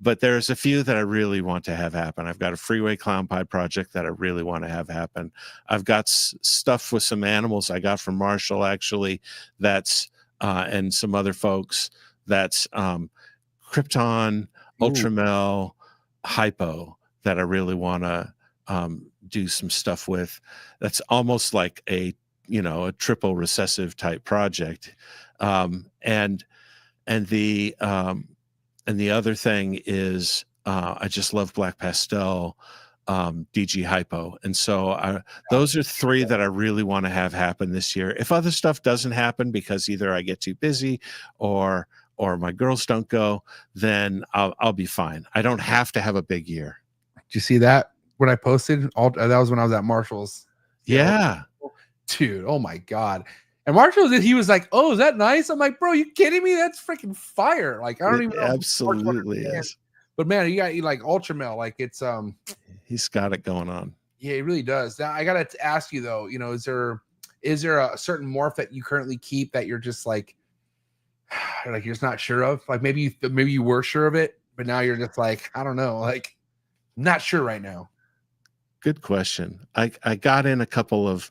But there's a few that I really want to have happen. I've got a freeway clown pie project that I really want to have happen. I've got stuff with some animals I got from Marshall, actually, that's and some other folks, that's Krypton, Ultramel, Hypo, that I really want to do some stuff with. That's almost like a, you know, a triple recessive type project. And the other thing is, I just love black pastel, DG Hypo. And so those are three that I really want to have happen this year. If other stuff doesn't happen because either I get too busy or my girls don't go, then I'll be fine. I don't have to have a big year. Did you see that when I posted? That was when I was at Marshall's. Yeah. Dude, oh my God. And Marshall did, he was like, "Oh, is that nice?" I'm like, "Bro, you kidding me? That's freaking fire!" Like, I don't even know. Absolutely is. But man, you like Ultramel, like it's he's got it going on. Yeah, he really does. Now I gotta ask you though, you know, is there a certain morph that you currently keep that you're just like you're just not sure of? Like maybe you were sure of it, but now you're just like, I don't know, like not sure right now. Good question. I got in a couple of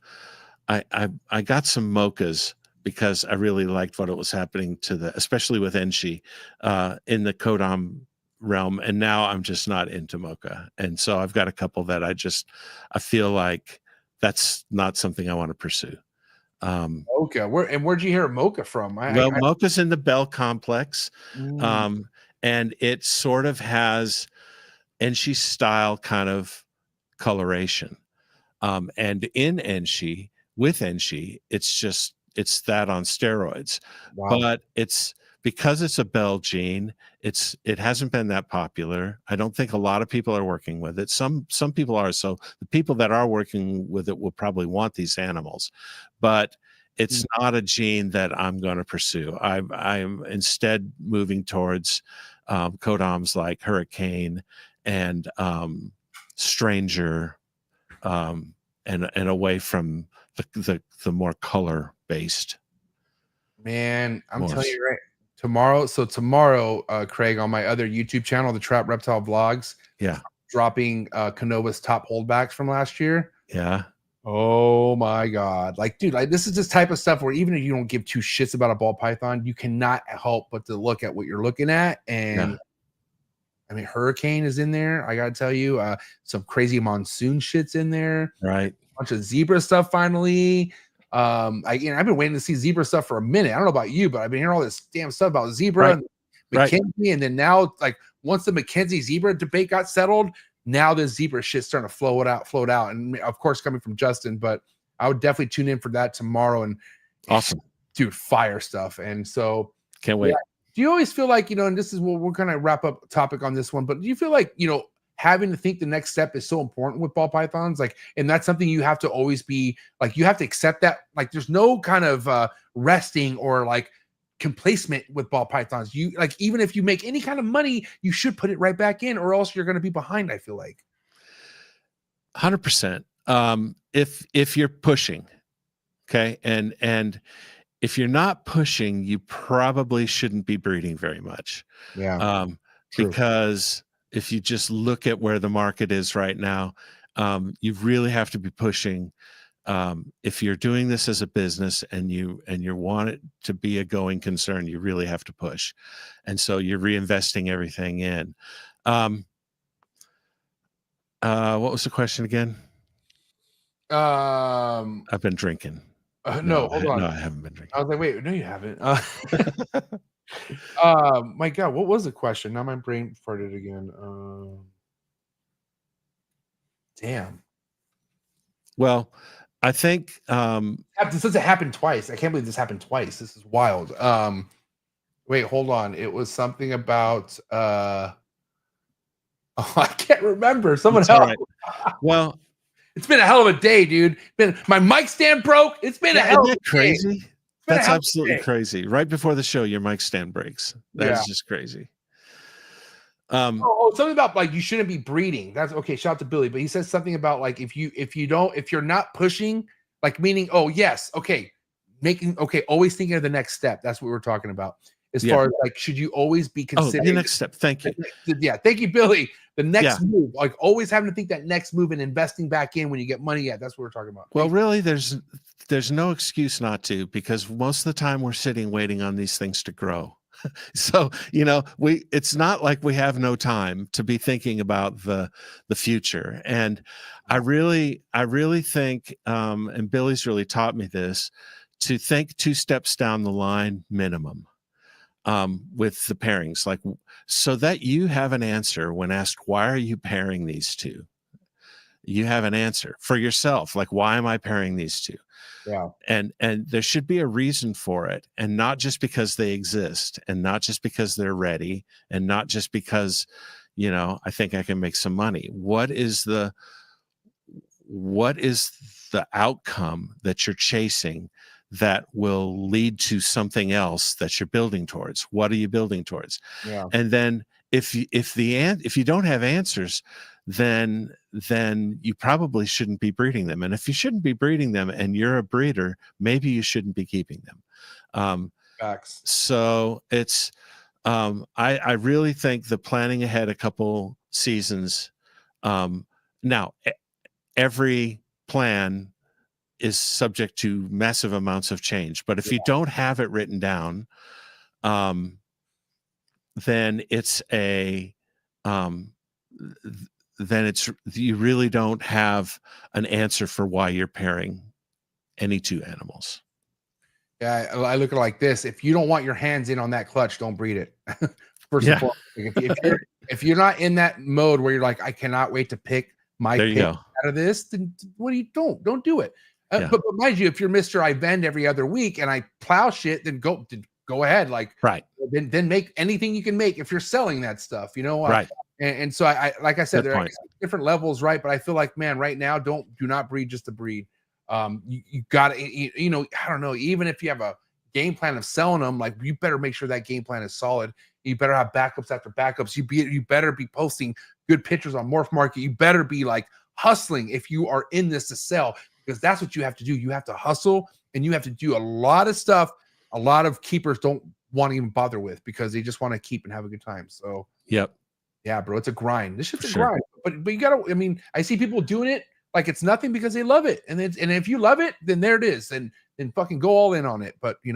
I got some mochas because I really liked what it was happening to especially with Enshi in the Kodam realm. And now I'm just not into mocha. And so I've got a couple that I feel like that's not something I want to pursue. Mocha. Where'd you hear mocha from? Mocha's in the Bell complex. And it sort of has Enshi style kind of coloration. And in Enshi, with Enshi, it's that on steroids. Wow. But it's because it's a Bell gene, it hasn't been that popular. I don't think a lot of people are working with it. Some people are. So the people that are working with it will probably want these animals, but it's not a gene that I'm going to pursue. I'm instead moving towards Kodams like Hurricane and Stranger, and away from the more color based. Man, I'm telling you right. Tomorrow, Craig, on my other YouTube channel, the Trap Reptile Vlogs, dropping Canova's top holdbacks from last year. Yeah. Oh my God. Like, dude, this is this type of stuff where even if you don't give two shits about a ball python, you cannot help but to look at what you're looking at. And I mean, Hurricane is in there. I gotta tell you, some crazy monsoon shit's in there. Right. A bunch of zebra stuff finally. I've been waiting to see zebra stuff for a minute. I don't know about you, but I've been hearing all this damn stuff about zebra and Mackenzie, and then now, like, once the Mackenzie zebra debate got settled, now the zebra shit's starting to float out, and of course coming from Justin. But I would definitely tune in for that tomorrow. And awesome, dude, fire stuff. And so can't wait. Do you always feel like, and this is what we're going to wrap up topic on this one, but do you feel like, having to think the next step is so important with ball pythons? Like, and that's something you have to always be like, you have to accept that, like, there's no kind of resting or like complacement with ball pythons. You like, even if you make any kind of money, you should put it right back in, or else you're going to be behind, I feel like. 100%. If you're pushing, okay. And if you're not pushing, you probably shouldn't be breeding very much. Yeah. True. Because if you just look at where the market is right now, you really have to be pushing. If you're doing this as a business and you want it to be a going concern, you really have to push. And so you're reinvesting everything in. What was the question again? I've been drinking. No, hold on. No, I haven't been drinking. I was like, wait, no, you haven't. My God, what was the question? Now my brain farted again. Damn. Well, I think This doesn't happen twice. I can't believe this happened twice. This is wild. Wait, hold on. It was something about oh, I can't remember. Someone it's all help. right. Well, it's been a hell of a day, dude. My mic stand broke. It's been a hell of a crazy. Day. That's absolutely crazy. Right before the show, your mic stand breaks. That's just crazy. Something about like you shouldn't be breeding. That's okay. Shout out to Billy, but he says something about like if you're not pushing, like meaning always thinking of the next step. That's what we're talking about. As far as like, should you always be considering the next step? Thank you. Yeah, thank you, Billy. The next move, like always having to think that next move and investing back in when you get money. Yeah, that's what we're talking about. Well, really, there's no excuse not to, because most of the time we're sitting waiting on these things to grow. So, it's not like we have no time to be thinking about the future. And I really think, and Billy's really taught me this, to think 2 steps down the line minimum with the pairings, like so that you have an answer when asked, why are you pairing these two? You have an answer for yourself. Like, why am I pairing these two? Yeah. And there should be a reason for it, and not just because they exist, and not just because they're ready, and not just because, I think I can make some money. What is the outcome that you're chasing that will lead to something else that you're building towards? What are you building towards? Yeah. And then if you don't have answers, then you probably shouldn't be breeding them. And if you shouldn't be breeding them and you're a breeder, maybe you shouldn't be keeping them. Facts. So it's I really think the planning ahead a couple seasons. Now every plan is subject to massive amounts of change, but if you don't have it written down, then you really don't have an answer for why you're pairing any 2 animals. Yeah, I look at it like this: if you don't want your hands in on that clutch, don't breed it. First of all, if you're not in that mode where you're like, I cannot wait to pick my pick out of this, then don't do it. But mind you, if you're Mr. I vend every other week and I plow shit, then go ahead. Like, right. Then make anything you can make if you're selling that stuff, right. And so I like I said, there are different levels, right? But I feel like, man, right now, do not breed just to breed. You got to, I don't know, even if you have a game plan of selling them, like you better make sure that game plan is solid. You better have backups after backups. You better be posting good pictures on MORPH Market. You better be like hustling if you are in this to sell, because that's what you have to do. You have to hustle, and you have to do a lot of stuff a lot of keepers don't want to even bother with, because they just want to keep and have a good time. So yeah, bro, it's a grind. This shit's a grind, but you gotta, I mean, I see people doing it like it's nothing because they love it. And if you love it, then there it is. And then fucking go all in on it. But you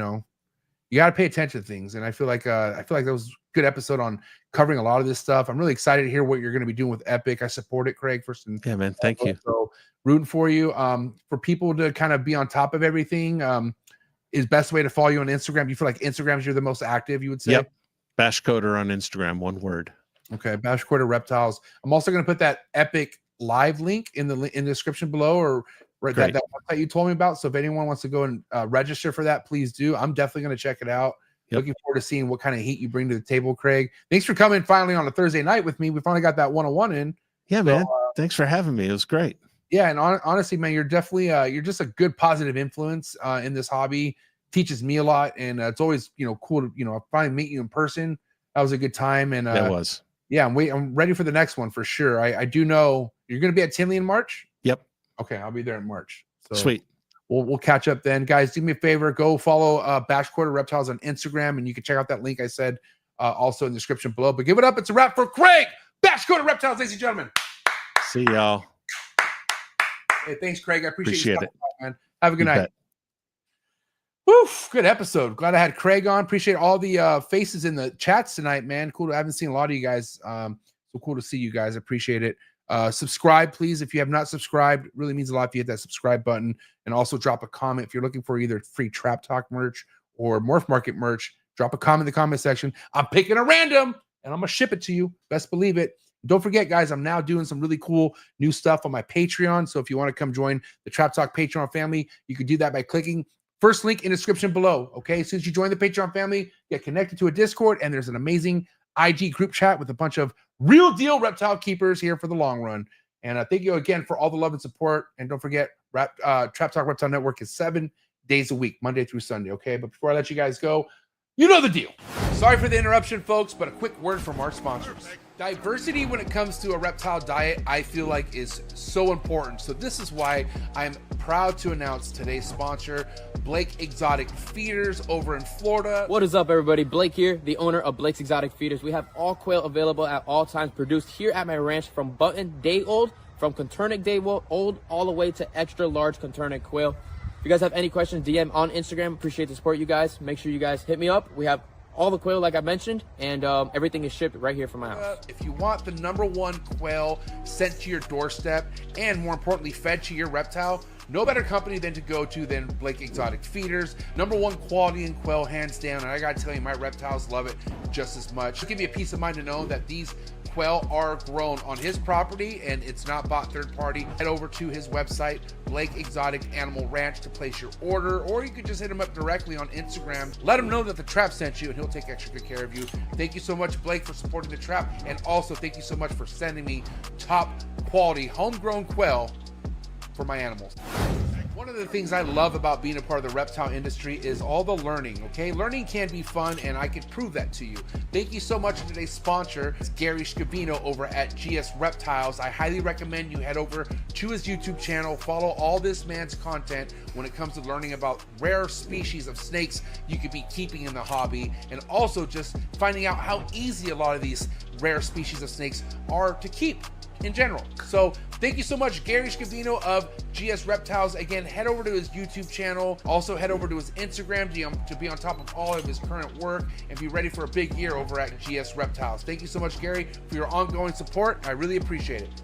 got to pay attention to things. And I feel like that was a good episode on covering a lot of this stuff. I'm really excited to hear what you're going to be doing with Epic. I support it, Craig, first and yeah, man. Thank you. So rooting for you. For people to kind of be on top of everything, is best way to follow you on Instagram. You feel like Instagram's you're the most active, you would say? Yep. Bashcoder on Instagram, one word. Okay, Bashcoder Reptiles. I'm also going to put that Epic live link in the description below, or that website you told me about. So if anyone wants to go and register for that, please do. I'm definitely going to check it out. Yep. Looking forward to seeing what kind of heat you bring to the table, Craig. Thanks for coming finally on a Thursday night with me. We finally got that 101 in. Yeah, so, man. Thanks for having me. It was great. Yeah, and honestly, man, you're definitely you're just a good positive influence in this hobby. Teaches me a lot, and it's always cool to finally meet you in person. That was a good time, and that was. Yeah, I'm ready for the next one for sure. I do know you're going to be at Tinley in March. Yep. Okay, I'll be there in March. So sweet. we'll catch up then. Guys, do me a favor. Go follow Bash Quarter Reptiles on Instagram, and you can check out that link I said also in the description below. But give it up. It's a wrap for Craig. Bash Quarter Reptiles, ladies and gentlemen. See y'all. Hey, thanks, Craig. I appreciate it. Man. Have a good You night. bet. Woof, good episode. Glad I had Craig on. Appreciate all the faces in the chats tonight, man. Cool. I haven't seen a lot of you guys. So cool to see you guys. Appreciate it. Subscribe, please. If you have not subscribed, it really means a lot if you hit that subscribe button. And also drop a comment if you're looking for either free Trap Talk merch or Morph Market merch. Drop a comment in the comment section. I'm picking a random and I'm going to ship it to you. Best believe it. Don't forget, guys, I'm now doing some really cool new stuff on my Patreon. So if you want to come join the Trap Talk Patreon family, you can do that by clicking first link in the description below. Okay, as soon as you join the Patreon family, get connected to a Discord, and there's an amazing IG group chat with a bunch of real deal reptile keepers here for the long run. And thank you again for all the love and support. And don't forget, Trap Talk Reptile Network is 7 days a week, Monday through Sunday. Okay, but before I let you guys go, you know the deal. Sorry for the interruption, folks, but a quick word from our sponsors. Diversity when it comes to a reptile diet, I feel like is so important. So this is why I'm proud to announce today's sponsor, Blake Exotic Feeders over in Florida. What is up, everybody? Blake here, the owner of Blake's Exotic Feeders. We have all quail available at all times, produced here at my ranch from button day old, from Conturnic day old, all the way to extra large Conturnic quail. If you guys have any questions, DM on Instagram. Appreciate the support, you guys. Make sure you guys hit me up. We have all the quail like I mentioned, and everything is shipped right here from my house. If you want the #1 quail sent to your doorstep and more importantly fed to your reptile, no better company than to go to than Blake Exotic Feeders. #1 quality in quail, hands down, and I gotta tell you, my reptiles love it just as much. It'll give you a peace of mind to know that these quail are grown on his property and it's not bought third party. Head over to his website, Blake Exotic Animal Ranch, to place your order, or you could just hit him up directly on Instagram. Let him know that the Trap sent you and he'll take extra good care of you. Thank you so much, Blake, for supporting the Trap, and also thank you so much for sending me top quality homegrown quail for my animals. One of the things I love about being a part of the reptile industry is all the learning, okay? Learning can be fun, and I can prove that to you. Thank you so much to today's sponsor, it's Gary Scavino over at GS Reptiles. I highly recommend you head over to his YouTube channel, follow all this man's content when it comes to learning about rare species of snakes you could be keeping in the hobby, and also just finding out how easy a lot of these rare species of snakes are to keep in general. So thank you so much, Gary Scavino of GS Reptiles. Again, head over to his YouTube channel. Also head over to his Instagram to be on top of all of his current work and be ready for a big year over at GS Reptiles. Thank you so much, Gary, for your ongoing support. I really appreciate it.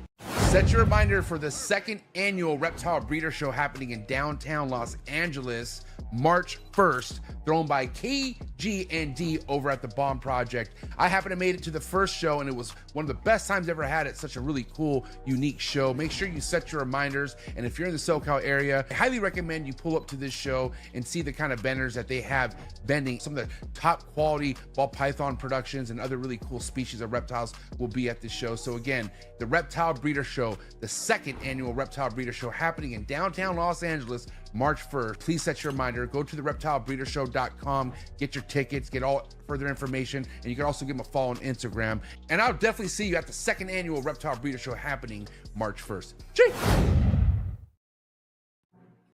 Set your reminder for the 2nd annual Reptile Breeder Show happening in downtown Los Angeles, March 1st, thrown by KG&D over at the Bomb Project. I happened to made it to the first show, and it was one of the best times I ever had. It's such a really cool, unique show. Make sure you set your reminders, and if you're in the SoCal area, I highly recommend you pull up to this show and see the kind of vendors that they have vending. Some of the top quality ball python productions and other really cool species of reptiles will be at this show. So again, the Reptile Breeder Show, the 2nd annual Reptile Breeder Show happening in downtown Los Angeles, March 1st. Please set your reminder. Go to the reptilebreedershow.com, get your tickets, get all further information, and you can also give them a follow on Instagram. And I'll definitely see you at the 2nd annual Reptile Breeder Show happening March 1st. Gee.